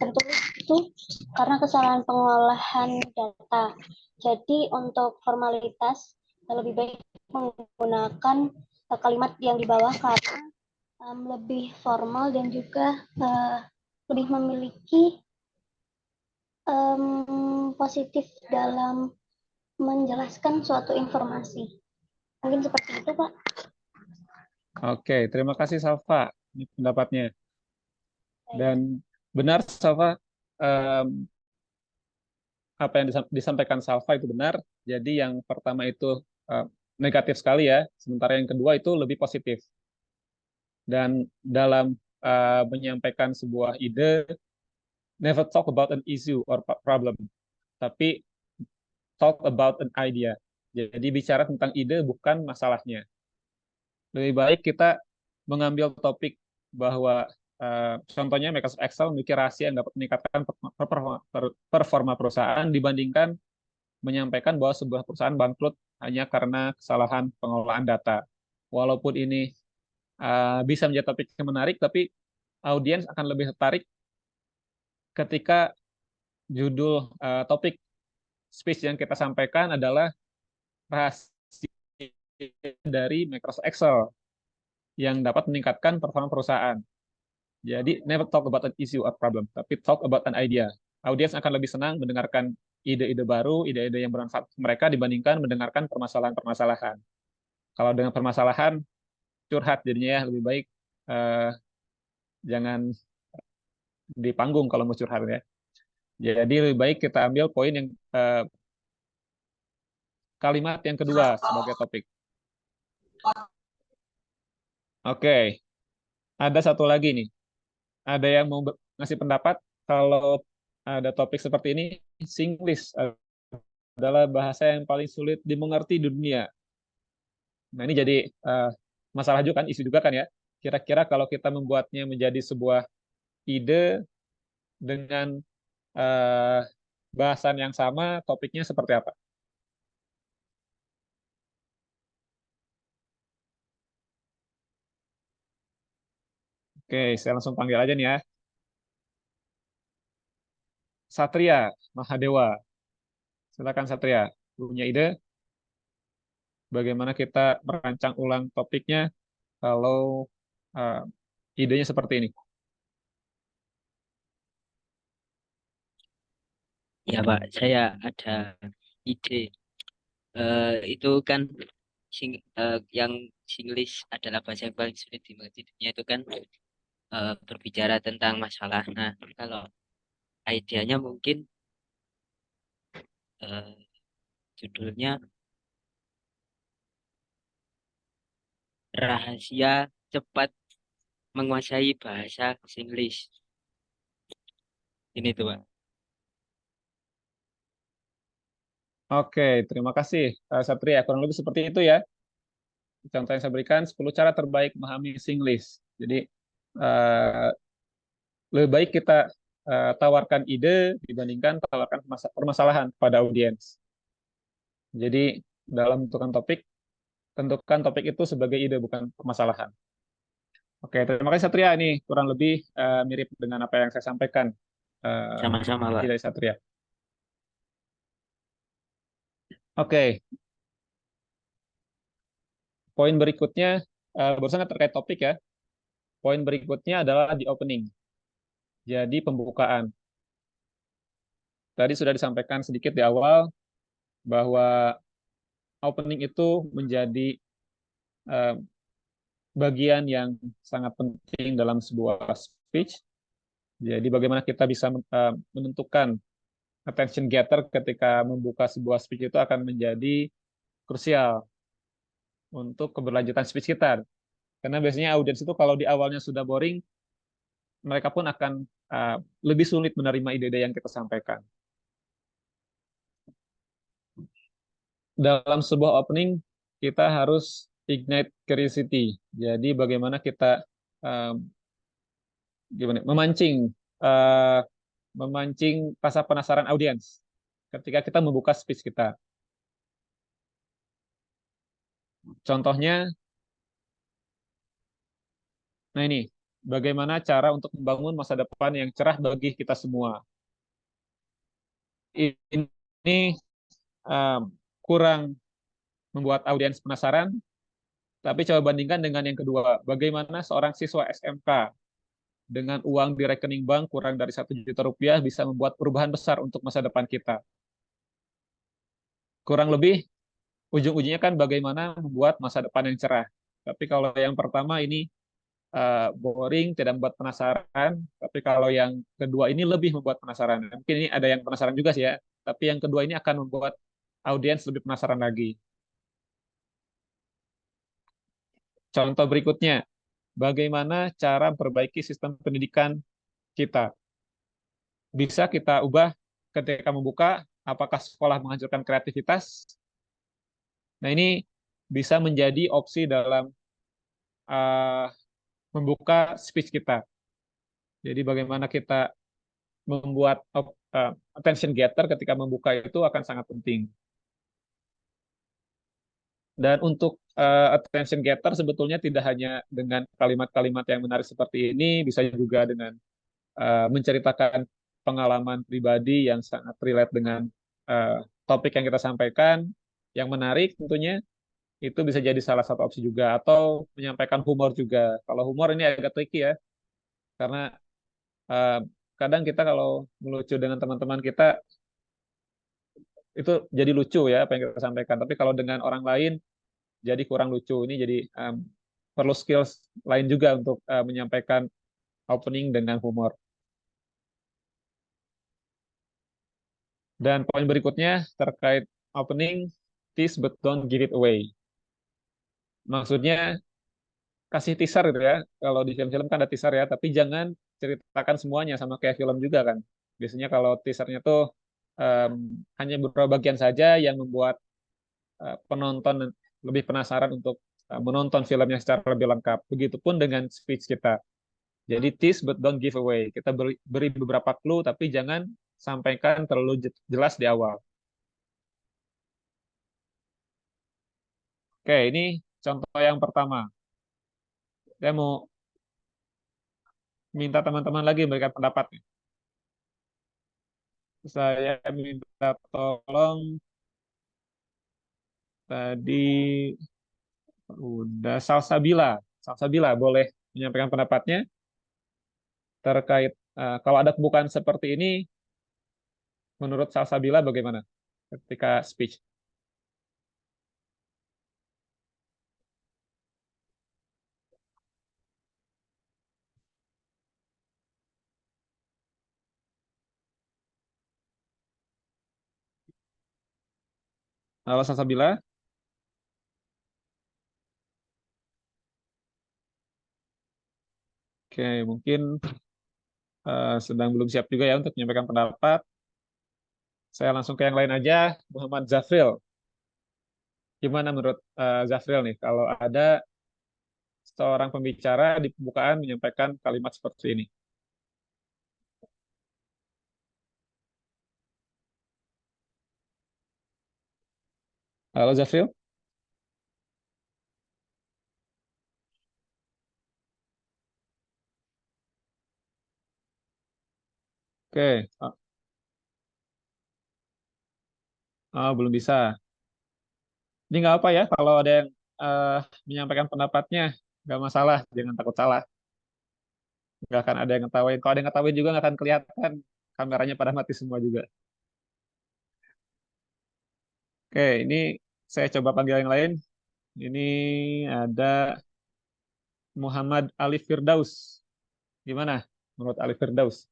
tertulis itu karena kesalahan pengolahan data. Jadi untuk formalitas lebih baik menggunakan kalimat yang di bawah karena lebih formal dan juga lebih memiliki positif dalam menjelaskan suatu informasi. Mungkin seperti itu, Pak. Oke, terima kasih Salva. Ini pendapatnya. Dan benar Salva, apa yang disampaikan Salva itu benar. Jadi yang pertama itu negatif sekali ya, sementara yang kedua itu lebih positif. Dan dalam menyampaikan sebuah ide, never talk about an issue or problem, tapi talk about an idea. Jadi bicara tentang ide bukan masalahnya. Lebih baik kita mengambil topik bahwa contohnya Microsoft Excel memiliki rahasia yang dapat meningkatkan performa perusahaan dibandingkan menyampaikan bahwa sebuah perusahaan bangkrut hanya karena kesalahan pengolahan data. Walaupun ini bisa menjadi topik yang menarik, tapi audiens akan lebih tertarik ketika judul topik speech yang kita sampaikan adalah rahasia dari Microsoft Excel yang dapat meningkatkan performa perusahaan. Jadi, never talk about an issue or problem, tapi talk about an idea. Audiens akan lebih senang mendengarkan ide-ide baru, ide-ide yang bermanfaat mereka dibandingkan mendengarkan permasalahan-permasalahan. Kalau dengan permasalahan, curhat jadinya ya, lebih baik jangan di panggung kalau mau curhat ya. Jadi lebih baik kita ambil poin yang kalimat yang kedua sebagai topik. Oke, ada satu lagi nih. Ada yang mau ngasih pendapat kalau ada topik seperti ini, Singlish adalah bahasa yang paling sulit dimengerti di dunia. Nah ini jadi masalah juga kan, isu juga kan ya. Kira-kira kalau kita membuatnya menjadi sebuah ide dengan bahasan yang sama, topiknya seperti apa? Oke, saya langsung panggil aja nih ya. Satria Mahadewa. Silakan Satria. Punya ide bagaimana kita merancang ulang topiknya kalau uh, idenya seperti ini? Ya Pak, saya ada ide. Itu kan yang Singlish adalah bahasa yang paling sulit dimengerti di dunia itu kan berbicara tentang masalah. Nah, kalau idenya mungkin eh, judulnya Rahasia Cepat Menguasai Bahasa Singlish. Ini tuh Pak. Oke, terima kasih Satria. Kurang lebih seperti itu ya. Contoh yang saya berikan 10 cara terbaik memahami Singlish. Jadi eh, lebih baik kita tawarkan ide dibandingkan tawarkan permasalahan pada audiens. Jadi dalam menentukan topik, tentukan topik itu sebagai ide bukan permasalahan. Oke, terima kasih Satria. Ini kurang lebih mirip dengan apa yang saya sampaikan. Sama-sama Pak. Dari Satria. Oke, poin berikutnya barusan terkait topik ya. Poin berikutnya adalah di opening. Jadi pembukaan. Tadi sudah disampaikan sedikit di awal bahwa opening itu menjadi eh, bagian yang sangat penting dalam sebuah speech. Jadi bagaimana kita bisa menentukan attention getter ketika membuka sebuah speech itu akan menjadi krusial untuk keberlanjutan speech kita. Karena biasanya audiens itu kalau di awalnya sudah boring, mereka pun akan lebih sulit menerima ide-ide yang kita sampaikan. Dalam sebuah opening, kita harus ignite curiosity. Jadi bagaimana kita memancing uh, memancing rasa penasaran audiens ketika kita membuka speech kita. Contohnya, nah ini, bagaimana cara untuk membangun masa depan yang cerah bagi kita semua. Ini kurang membuat audiens penasaran, tapi coba bandingkan dengan yang kedua. Bagaimana seorang siswa SMK dengan uang di rekening bank kurang dari 1 juta rupiah bisa membuat perubahan besar untuk masa depan kita. Kurang lebih ujung-ujungnya kan bagaimana membuat masa depan yang cerah. Tapi kalau yang pertama ini boring, tidak membuat penasaran. Tapi kalau yang kedua ini lebih membuat penasaran. Mungkin ini ada yang penasaran juga sih ya. Tapi yang kedua ini akan membuat audiens lebih penasaran lagi. Contoh berikutnya, bagaimana cara memperbaiki sistem pendidikan kita. Bisa kita ubah ketika membuka, apakah sekolah menghancurkan kreativitas? Nah ini bisa menjadi opsi dalam uh, membuka speech kita. Jadi bagaimana kita membuat attention getter ketika membuka itu akan sangat penting. Dan untuk attention getter sebetulnya tidak hanya dengan kalimat-kalimat yang menarik seperti ini, bisa juga dengan menceritakan pengalaman pribadi yang sangat relate dengan topik yang kita sampaikan, yang menarik tentunya, itu bisa jadi salah satu opsi juga. Atau menyampaikan humor juga. Kalau humor ini agak tricky ya, karena kadang kita kalau melucu dengan teman-teman kita, itu jadi lucu ya apa yang kita sampaikan. Tapi kalau dengan orang lain jadi kurang lucu. Ini jadi perlu skills lain juga untuk menyampaikan opening dengan humor. Dan poin berikutnya terkait opening, tease but don't give it away. Maksudnya kasih teaser gitu ya. Kalau di film-film kan ada teaser ya, tapi jangan ceritakan semuanya sama kayak film juga kan. Biasanya kalau teasernya tuh hanya beberapa bagian saja yang membuat penonton lebih penasaran untuk menonton filmnya secara lebih lengkap. Begitupun dengan speech kita. Jadi tease but don't give away. Kita beri beberapa clue tapi jangan sampaikan terlalu jelas di awal. Oke, ini contoh yang pertama. Saya mau minta teman-teman lagi memberikan pendapatnya. Saya minta tolong tadi udah Salsabila. Salsabila boleh menyampaikan pendapatnya terkait kalau ada pembukaan seperti ini, menurut Salsabila bagaimana ketika speech? Halo Salsabila. Oke, mungkin sedang belum siap juga ya untuk menyampaikan pendapat. Saya langsung ke yang lain aja, Muhammad Zafril. Gimana menurut Zafril nih, kalau ada seorang pembicara di pembukaan menyampaikan kalimat seperti ini? Halo Zafril? Oke, belum bisa. Ini nggak apa ya, kalau ada yang eh, menyampaikan pendapatnya, nggak masalah, jangan takut salah. Nggak akan ada yang ngetawain. Kalau ada yang ngetawain juga nggak akan kelihatan, kameranya pada mati semua juga. Oke, ini saya coba panggil yang lain. Ini ada Muhammad Ali Firdaus. Gimana menurut Ali Firdaus?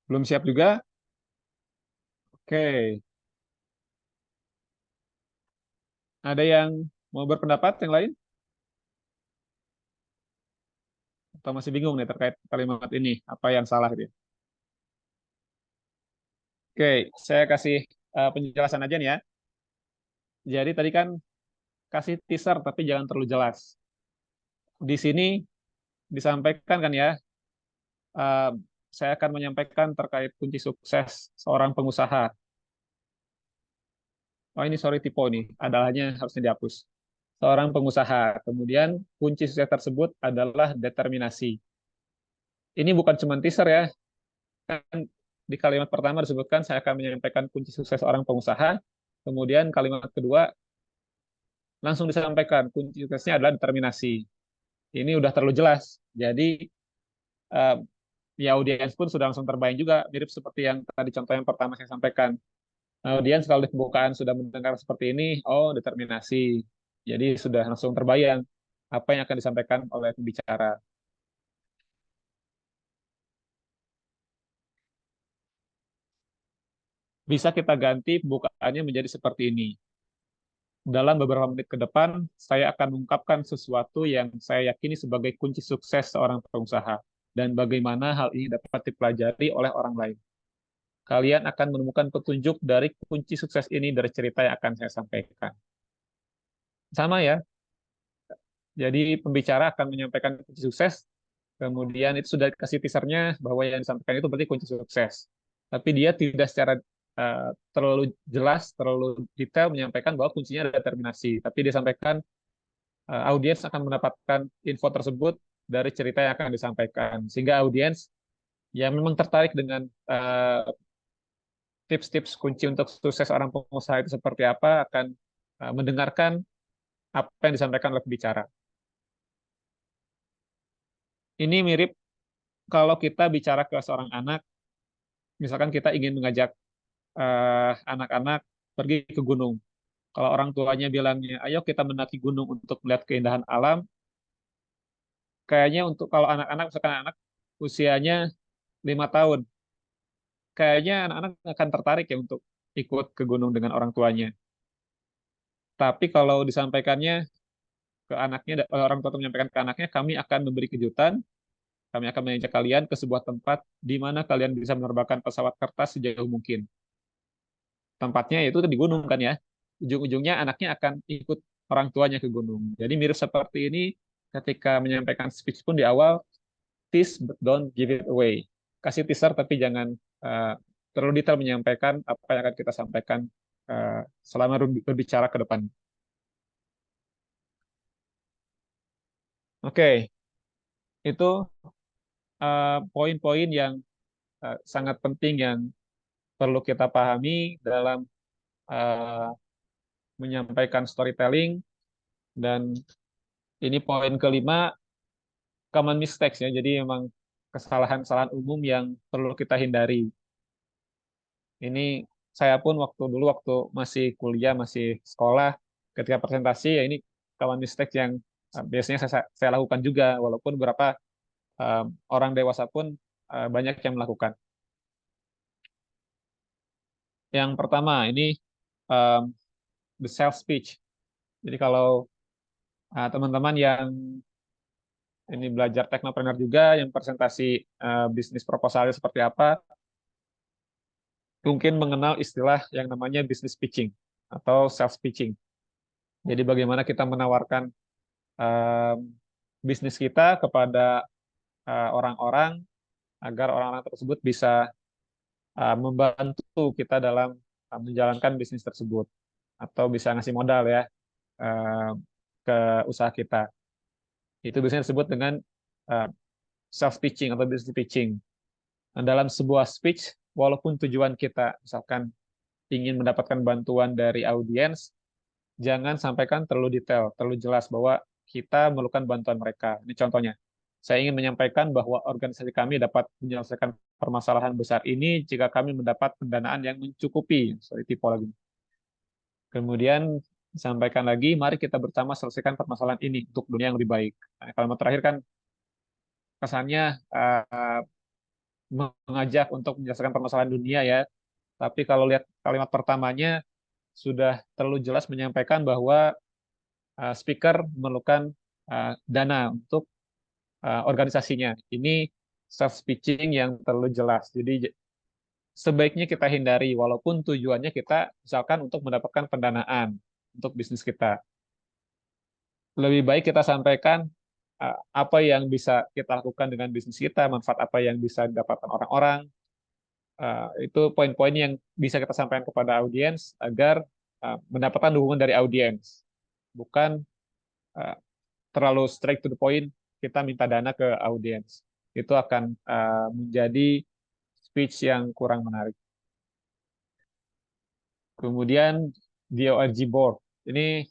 Belum siap juga? Oke, ada yang mau berpendapat yang lain? Atau masih bingung nih terkait kalimat ini? Apa yang salah gitu ya? Oke, saya kasih penjelasan aja nih ya. Jadi tadi kan kasih teaser tapi jangan terlalu jelas. Di sini disampaikan kan ya, eh, saya akan menyampaikan terkait kunci sukses seorang pengusaha. Oh ini sorry typo nih, adalahnya harusnya dihapus. Seorang pengusaha. Kemudian kunci sukses tersebut adalah determinasi. Ini bukan cuma teaser ya, kan di kalimat pertama disebutkan saya akan menyampaikan kunci sukses seorang pengusaha. Kemudian kalimat kedua langsung disampaikan kunci suksesnya adalah determinasi. Ini udah terlalu jelas. Jadi eh, ya audiens pun sudah langsung terbayang juga, mirip seperti yang tadi contoh yang pertama saya sampaikan. Audiens kalau di pembukaan sudah mendengar seperti ini, oh determinasi. Jadi sudah langsung terbayang apa yang akan disampaikan oleh pembicara. Bisa kita ganti pembukaannya menjadi seperti ini. Dalam beberapa menit ke depan, saya akan mengungkapkan sesuatu yang saya yakini sebagai kunci sukses seorang pengusaha dan bagaimana hal ini dapat dipelajari oleh orang lain. Kalian akan menemukan petunjuk dari kunci sukses ini dari cerita yang akan saya sampaikan. Sama ya, jadi pembicara akan menyampaikan kunci sukses, kemudian itu sudah dikasih teasernya bahwa yang disampaikan itu berarti kunci sukses. Tapi dia tidak secara terlalu jelas, terlalu detail menyampaikan bahwa kuncinya adalah determinasi. Tapi dia sampaikan audiens akan mendapatkan info tersebut dari cerita yang akan disampaikan. Sehingga audiens yang memang tertarik dengan tips-tips kunci untuk sukses orang pengusaha itu seperti apa akan mendengarkan apa yang disampaikan oleh pembicara. Ini mirip kalau kita bicara ke seorang anak, misalkan kita ingin mengajak anak-anak pergi ke gunung. Kalau orang tuanya bilangnya, ayo kita mendaki gunung untuk melihat keindahan alam, kayaknya untuk kalau anak-anak, misalkan anak usianya 5 tahun, kayaknya anak-anak akan tertarik ya untuk ikut ke gunung dengan orang tuanya. Tapi kalau disampaikannya ke anaknya, orang tua menyampaikan ke anaknya, kami akan memberi kejutan, kami akan mengajak kalian ke sebuah tempat di mana kalian bisa menerbangkan pesawat kertas sejauh mungkin. Tempatnya itu di gunung kan ya. Ujung-ujungnya anaknya akan ikut orang tuanya ke gunung. Jadi mirip seperti ini ketika menyampaikan speech pun di awal, tease but don't give it away. Kasih teaser tapi jangan terlalu detail menyampaikan apa yang akan kita sampaikan selama berbicara ke depan. Oke, itu poin-poin yang sangat penting yang perlu kita pahami dalam menyampaikan storytelling. Dan ini poin kelima, common mistakes ya. Jadi memang kesalahan-kesalahan umum yang perlu kita hindari. Ini saya pun waktu masih kuliah, masih sekolah, ketika presentasi ya ini common mistakes yang biasanya saya lakukan juga, walaupun beberapa orang dewasa pun banyak yang melakukan. Yang pertama ini the self speech. Jadi kalau teman-teman yang ini belajar teknopreneur juga, yang presentasi bisnis proposalnya seperti apa, mungkin mengenal istilah yang namanya business pitching atau self pitching. Jadi bagaimana kita menawarkan bisnis kita kepada orang-orang agar orang-orang tersebut bisa membantu kita dalam menjalankan bisnis tersebut atau bisa ngasih modal ya ke usaha kita. Itu biasanya disebut dengan self pitching atau business pitching. Nah, dalam sebuah speech, walaupun tujuan kita misalkan ingin mendapatkan bantuan dari audiens, jangan sampaikan terlalu detail, terlalu jelas bahwa kita memerlukan bantuan mereka. Ini contohnya. Saya ingin menyampaikan bahwa organisasi kami dapat menyelesaikan permasalahan besar ini jika kami mendapat pendanaan yang mencukupi. Sorry, tipe lagi. Kemudian disampaikan lagi, mari kita bersama selesaikan permasalahan ini untuk dunia yang lebih baik. Nah, kalimat terakhir kan kesannya mengajak untuk menyelesaikan permasalahan dunia ya. Tapi kalau lihat kalimat pertamanya sudah terlalu jelas menyampaikan bahwa speaker memerlukan dana untuk organisasinya. Ini self speeching yang terlalu jelas. Jadi sebaiknya kita hindari walaupun tujuannya kita misalkan untuk mendapatkan pendanaan untuk bisnis kita. Lebih baik kita sampaikan apa yang bisa kita lakukan dengan bisnis kita, manfaat apa yang bisa didapatkan orang-orang. Itu poin-poin yang bisa kita sampaikan kepada audiens agar mendapatkan dukungan dari audiens. Bukan terlalu straight to the point, kita minta dana ke audiens. Itu akan menjadi speech yang kurang menarik. Kemudian DORG board. Ini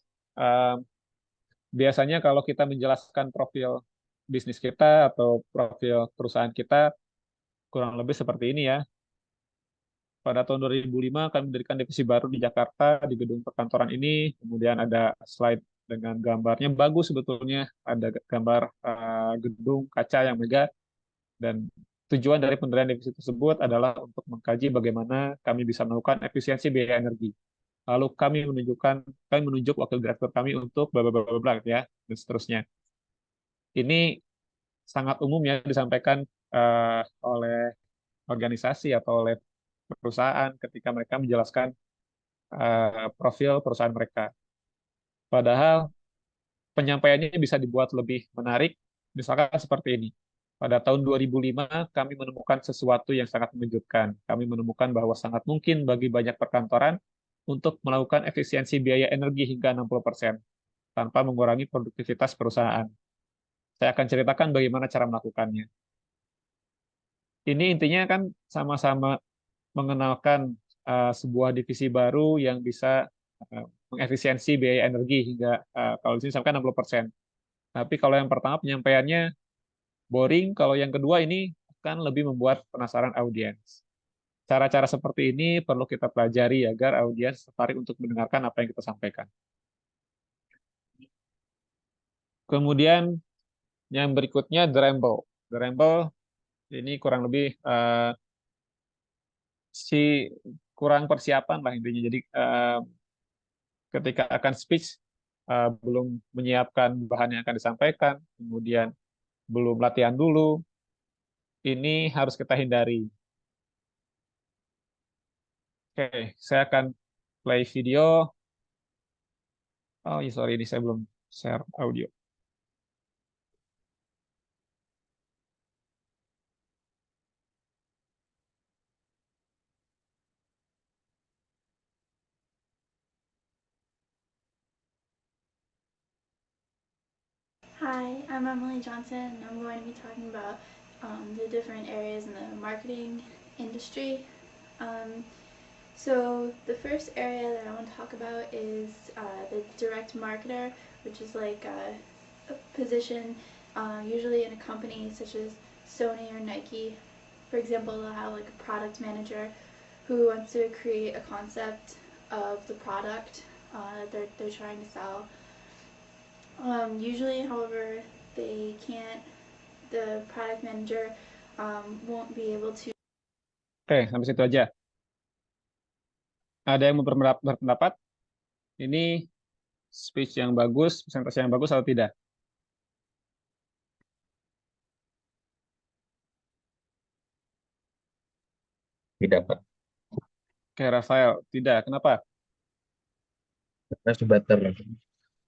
biasanya kalau kita menjelaskan profil bisnis kita atau profil perusahaan kita, kurang lebih seperti ini ya. Pada tahun 2005 kami mendirikan divisi baru di Jakarta, di gedung perkantoran ini. Kemudian ada slide dengan gambarnya, bagus sebetulnya. Ada gambar gedung kaca yang megah. Dan tujuan dari pendirian divisi tersebut adalah untuk mengkaji bagaimana kami bisa melakukan efisiensi biaya energi. Lalu kami menunjuk wakil direktur kami untuk bla bla bla bla ya, dan seterusnya. Ini sangat umum ya disampaikan oleh organisasi atau oleh perusahaan ketika mereka menjelaskan profil perusahaan mereka. Padahal penyampaiannya bisa dibuat lebih menarik, misalkan seperti ini. Pada tahun 2005, kami menemukan sesuatu yang sangat mengejutkan. Kami menemukan bahwa sangat mungkin bagi banyak perkantoran untuk melakukan efisiensi biaya energi hingga 60% tanpa mengurangi produktivitas perusahaan. Saya akan ceritakan bagaimana cara melakukannya. Ini intinya kan sama-sama mengenalkan sebuah divisi baru yang bisa mengefisiensi biaya energi hingga kalau di sini sampai 60%. Tapi kalau yang pertama penyampaiannya boring, kalau yang kedua ini akan lebih membuat penasaran audiens. Cara-cara seperti ini perlu kita pelajari agar audiens tertarik untuk mendengarkan apa yang kita sampaikan. Kemudian yang berikutnya the ramble. The ramble ini kurang lebih kurang persiapan lah intinya. Jadi ketika akan speech belum menyiapkan bahan yang akan disampaikan, kemudian belum latihan dulu, ini harus kita hindari. Oke, saya akan play video. Oh, sorry, ini saya belum share audio. Hi, I'm Emily Johnson, and I'm going to be talking about the different areas in the marketing industry. Um, so the first area that I want to talk about is the direct marketer, which is like a position usually in a company such as Sony or Nike. For example, they'll have like a product manager who wants to create a concept of the product that they're trying to sell. Usually, however, they can't, the product manager won't be able to. Oke, sampai situ aja. Ada yang mau berpendapat? Ini speech yang bagus, presentasi yang bagus atau tidak? Tidak, Pak. Oke, Rafael, tidak. Kenapa? Karena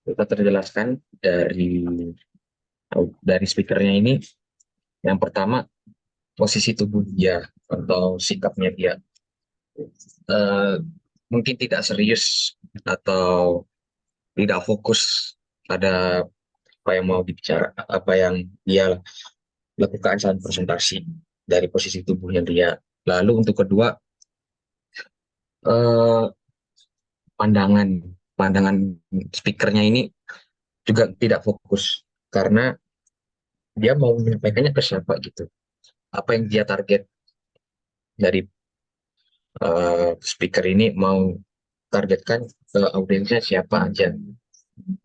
sudah terjelaskan dari speakernya ini. Yang pertama, posisi tubuh dia atau sikapnya dia. Mungkin tidak serius atau tidak fokus pada apa yang mau dibicara, apa yang dia lakukan saat presentasi dari posisi tubuhnya dia. Lalu untuk kedua, eh, pandangan speakernya ini juga tidak fokus karena dia mau menyampaikannya ke siapa gitu. Apa yang dia target dari speaker ini mau targetkan ke audiensnya siapa aja.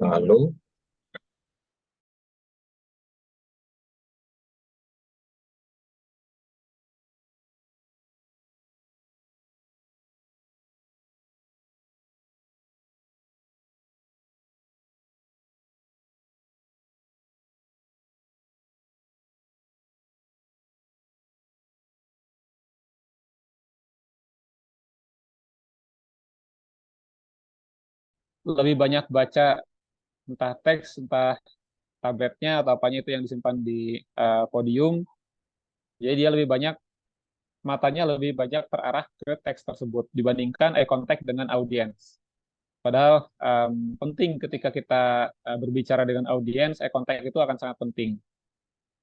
Lalu Lebih banyak baca entah teks, entah tabletnya atau apanya itu yang disimpan di podium. Jadi dia lebih banyak, matanya lebih banyak terarah ke teks tersebut dibandingkan eye contact dengan audiens. Padahal penting ketika kita berbicara dengan audiens, eye contact itu akan sangat penting.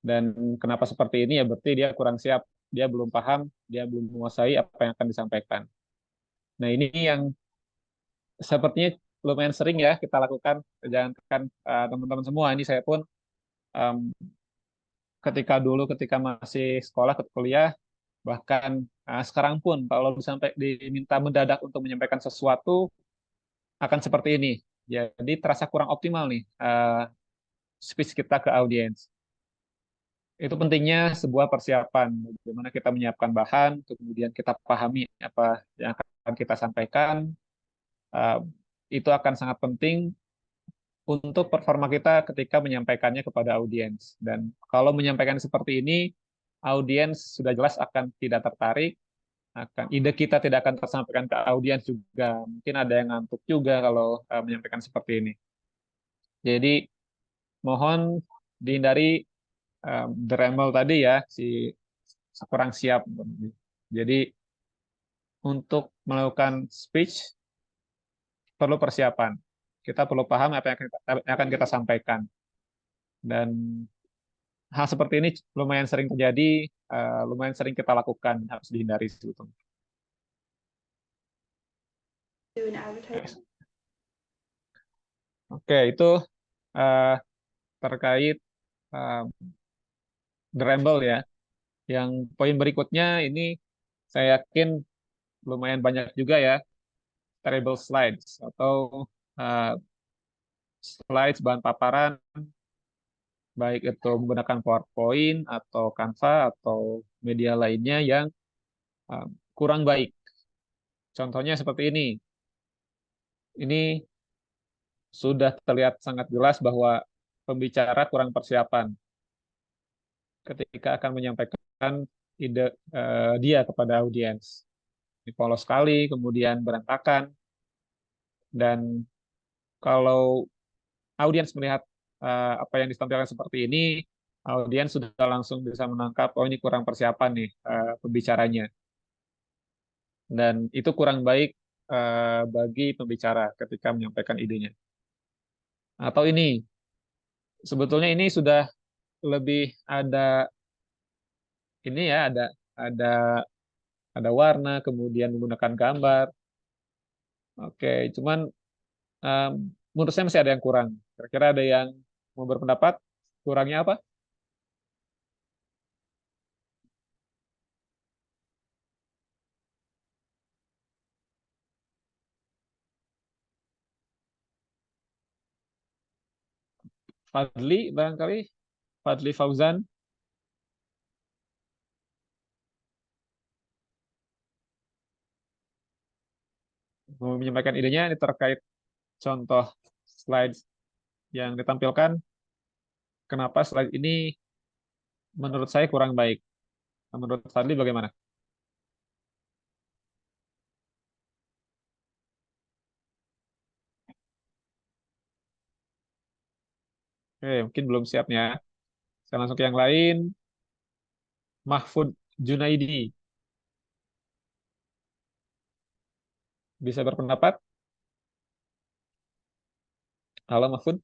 Dan kenapa seperti ini ya berarti dia kurang siap, dia belum paham, dia belum menguasai apa yang akan disampaikan. Nah ini yang sepertinya lumayan sering ya kita lakukan, jangankan teman-teman semua, ini saya pun em, ketika masih sekolah, ketika kuliah, bahkan sekarang pun kalau diminta mendadak untuk menyampaikan sesuatu akan seperti ini. Jadi terasa kurang optimal nih speech kita ke audiens. Itu pentingnya sebuah persiapan, bagaimana kita menyiapkan bahan, kemudian kita pahami apa yang akan kita sampaikan. Uh, itu akan sangat penting untuk performa kita ketika menyampaikannya kepada audiens. Dan kalau menyampaikan seperti ini, audiens sudah jelas akan tidak tertarik, ide kita tidak akan tersampaikan ke audiens juga. Mungkin ada yang ngantuk juga kalau menyampaikan seperti ini. Jadi mohon dihindari dremel tadi ya, si kurang siap. Jadi untuk melakukan speech perlu persiapan. Kita perlu paham apa yang akan kita sampaikan. Dan hal seperti ini lumayan sering terjadi, lumayan sering kita lakukan, harus dihindari sebetulnya. Oke, itu terkait Dremel ya. Yang poin berikutnya ini saya yakin lumayan banyak juga ya, terrible slides atau slides bahan paparan, baik itu menggunakan PowerPoint atau Canva atau media lainnya yang kurang baik. Contohnya seperti ini. Ini sudah terlihat sangat jelas bahwa pembicara kurang persiapan ketika akan menyampaikan ide dia kepada audiens. Ini polos sekali, kemudian berantakan, dan kalau audiens melihat apa yang disampaikan seperti ini, audiens sudah langsung bisa menangkap, oh ini kurang persiapan nih pembicaranya. Dan itu kurang baik bagi pembicara ketika menyampaikan idenya. Atau ini, sebetulnya ini sudah lebih ada ini ya, ada ada warna, kemudian menggunakan gambar. Oke, cuman em, menurut saya masih ada yang kurang. Kira-kira ada yang mau berpendapat kurangnya apa? Fadli barangkali, Fadli Fauzan mau menyampaikan idenya ini terkait contoh slides yang ditampilkan. Kenapa slide ini menurut saya kurang baik? Menurut Fadli bagaimana? Oke, mungkin belum siapnya. Saya langsung ke yang lain. Mahfud Junaidi, bisa berpendapat? Halo Mahfud,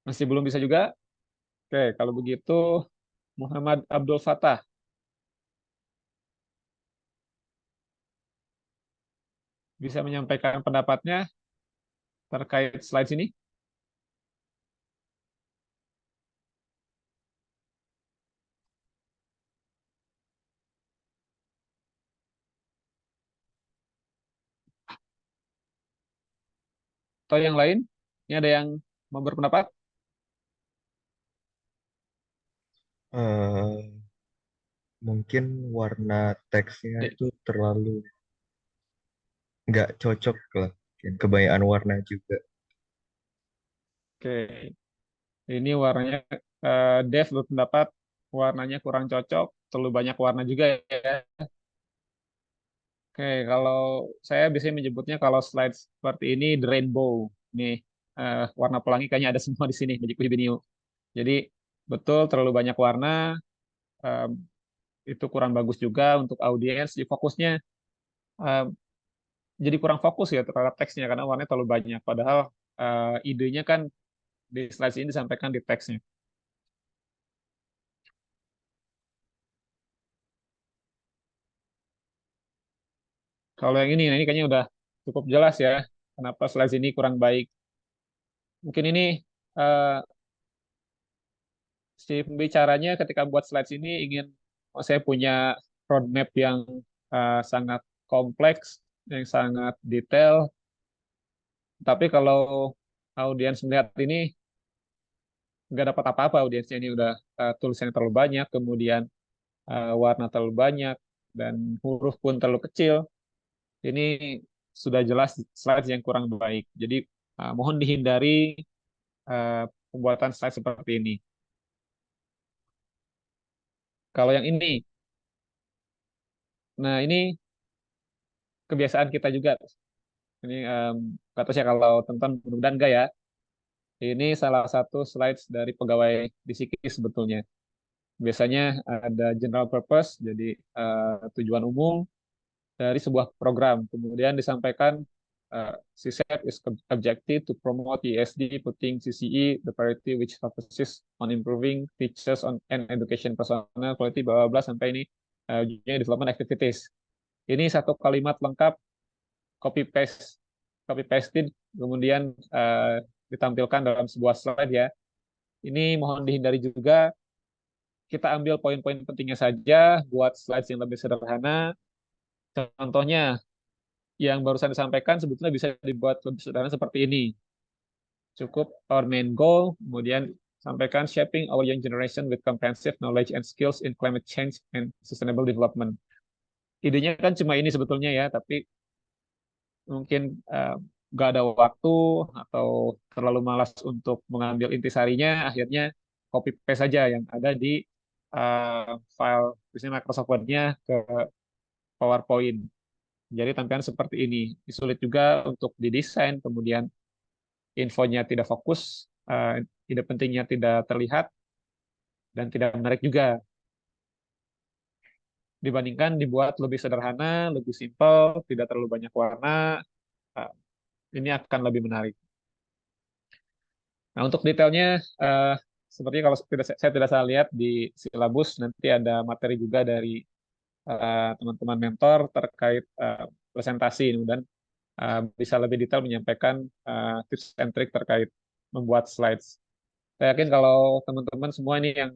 masih belum bisa juga? Oke, kalau begitu Muhammad Abdul Fattah, bisa menyampaikan pendapatnya terkait slide ini? Atau yang lain? Ini ada yang mau berpendapat? Eh, mungkin warna teksnya Dek. itu terlalu nggak cocok lah. Kebanyakan warna juga. Oke, ini warnanya Dev berpendapat warnanya kurang cocok, terlalu banyak warna juga ya. Oke, kalau saya biasanya menyebutnya kalau slide seperti ini the rainbow. Nih, warna pelangi kayaknya ada semua di sini, Magic Webinio. Jadi betul terlalu banyak warna, em, itu kurang bagus juga untuk audiens. Jadi fokusnya em, jadi kurang fokus ya terhadap teksnya karena warnanya terlalu banyak. Padahal idenya kan di slide ini disampaikan di teksnya. Kalau yang ini, nah ini kayaknya udah cukup jelas ya kenapa slide ini kurang baik. Mungkin ini eh, si pembicaranya ketika buat slides ini ingin oh, saya punya roadmap yang sangat kompleks, yang sangat detail. Tapi kalau audiens melihat ini nggak dapat apa-apa, audiensnya ini udah tulisannya terlalu banyak, kemudian warna terlalu banyak, dan huruf pun terlalu kecil. Ini sudah jelas slides yang kurang baik. Jadi mohon dihindari pembuatan slide seperti ini. Kalau yang ini, nah ini kebiasaan kita juga. Ini kata saya kalau teman-teman mudah-mudahan enggak ya. Ini salah satu slides dari pegawai di Psikis sebetulnya. Biasanya ada general purpose, jadi tujuan umum dari sebuah program. Kemudian disampaikan CSEP is objective to promote ESD, putting CCE, the priority which focuses on improving teachers on and education personal quality, bla bla bla sampai ini ujungnya development activities. Ini satu kalimat lengkap copy paste copy pasted kemudian ditampilkan dalam sebuah slide ya. Ini mohon dihindari juga. Kita ambil poin-poin pentingnya saja buat slides yang lebih sederhana. Contohnya yang barusan disampaikan sebetulnya bisa dibuat lebih sederhana seperti ini. Cukup our main goal, kemudian sampaikan shaping our young generation with comprehensive knowledge and skills in climate change and sustainable development. Idenya kan cuma ini sebetulnya ya, tapi mungkin nggak ada waktu atau terlalu malas untuk mengambil intisarinya, akhirnya copy paste saja yang ada di file misalnya Microsoft Word-nya ke PowerPoint. Jadi tampilan seperti ini. Sulit juga untuk didesain, kemudian infonya tidak fokus, ide pentingnya tidak terlihat dan tidak menarik juga. Dibandingkan dibuat lebih sederhana, lebih simpel, tidak terlalu banyak warna, ini akan lebih menarik. Nah, untuk detailnya, seperti kalau saya tidak salah lihat di silabus, nanti ada materi juga dari teman-teman mentor terkait presentasi, dan bisa lebih detail menyampaikan tips and trick terkait membuat slides. Saya yakin kalau teman-teman semua ini yang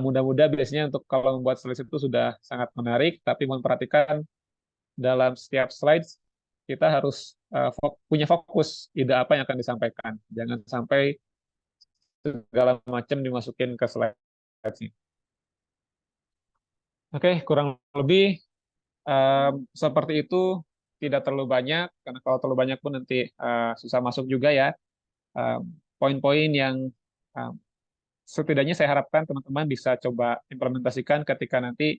muda-muda biasanya untuk kalau membuat slides itu sudah sangat menarik, tapi mohon perhatikan dalam setiap slides kita harus punya fokus ide apa yang akan disampaikan. Jangan sampai segala macam dimasukin ke slides-nya. Oke, kurang lebih seperti itu, tidak terlalu banyak, karena kalau terlalu banyak pun nanti susah masuk juga ya. Poin-poin yang setidaknya saya harapkan teman-teman bisa coba implementasikan ketika nanti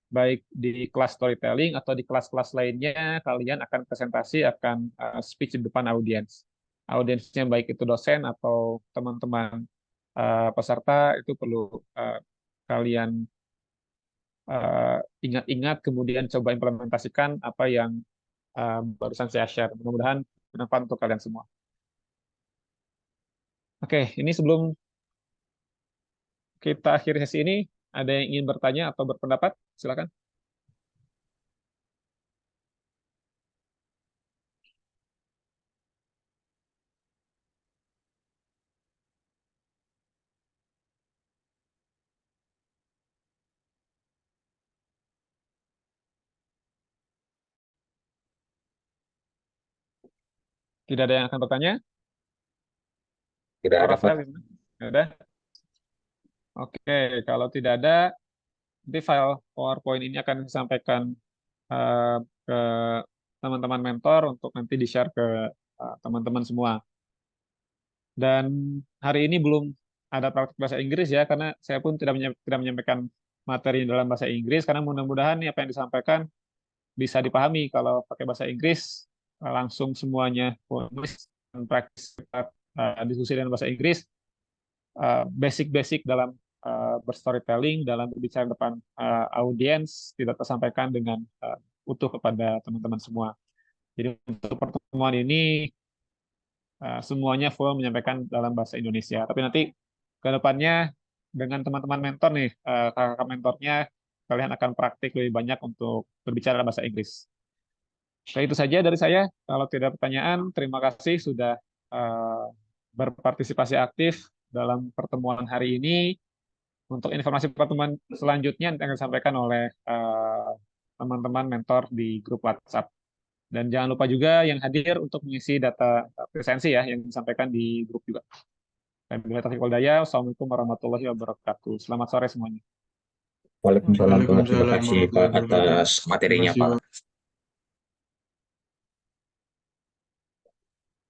baik di kelas storytelling atau di kelas-kelas lainnya kalian akan presentasi, akan speech di depan audiens. Audiensnya baik itu dosen atau teman-teman peserta, itu perlu kalian ingat-ingat, kemudian coba implementasikan apa yang barusan saya share. Mudah-mudahan bermanfaat untuk kalian semua. Oke, ini sebelum kita akhiri sesi ini, ada yang ingin bertanya atau berpendapat? Silakan. Tidak ada yang akan bertanya? Tidak Pak ada, Pak. Rafael, gimana? Tidak ada? Oke, kalau tidak ada, nanti file PowerPoint ini akan disampaikan ke teman-teman mentor untuk nanti di-share ke teman-teman semua. Dan hari ini belum ada praktik bahasa Inggris ya, karena saya pun tidak menyampaikan materi dalam bahasa Inggris, karena mudah-mudahan apa yang disampaikan bisa dipahami. Kalau pakai bahasa Inggris, langsung semuanya nulis dan praktis diskusi dengan bahasa Inggris, basic-basic dalam berstorytelling, dalam berbicara depan audiens tidak tersampaikan dengan utuh kepada teman-teman semua. Jadi untuk pertemuan ini semuanya full menyampaikan dalam bahasa Indonesia. Tapi nanti ke depannya dengan teman-teman mentor nih, kakak mentornya, kalian akan praktik lebih banyak untuk berbicara dalam bahasa Inggris. Oke, itu saja dari saya. Kalau tidak ada pertanyaan, terima kasih sudah berpartisipasi aktif dalam pertemuan hari ini. Untuk informasi pertemuan selanjutnya akan disampaikan oleh teman-teman mentor di grup WhatsApp. Dan jangan lupa juga yang hadir untuk mengisi data presensi ya, yang disampaikan di grup juga. Dan bila taufiq wal hidayah, wassalamualaikum warahmatullahi wabarakatuh. Selamat sore semuanya. Waalaikumsalam, Pak. Terima Waalaikumsalam kasih, Pak, warahmatullahi wabarakatuh. atas materinya, Terima kasih, Pak. Pak.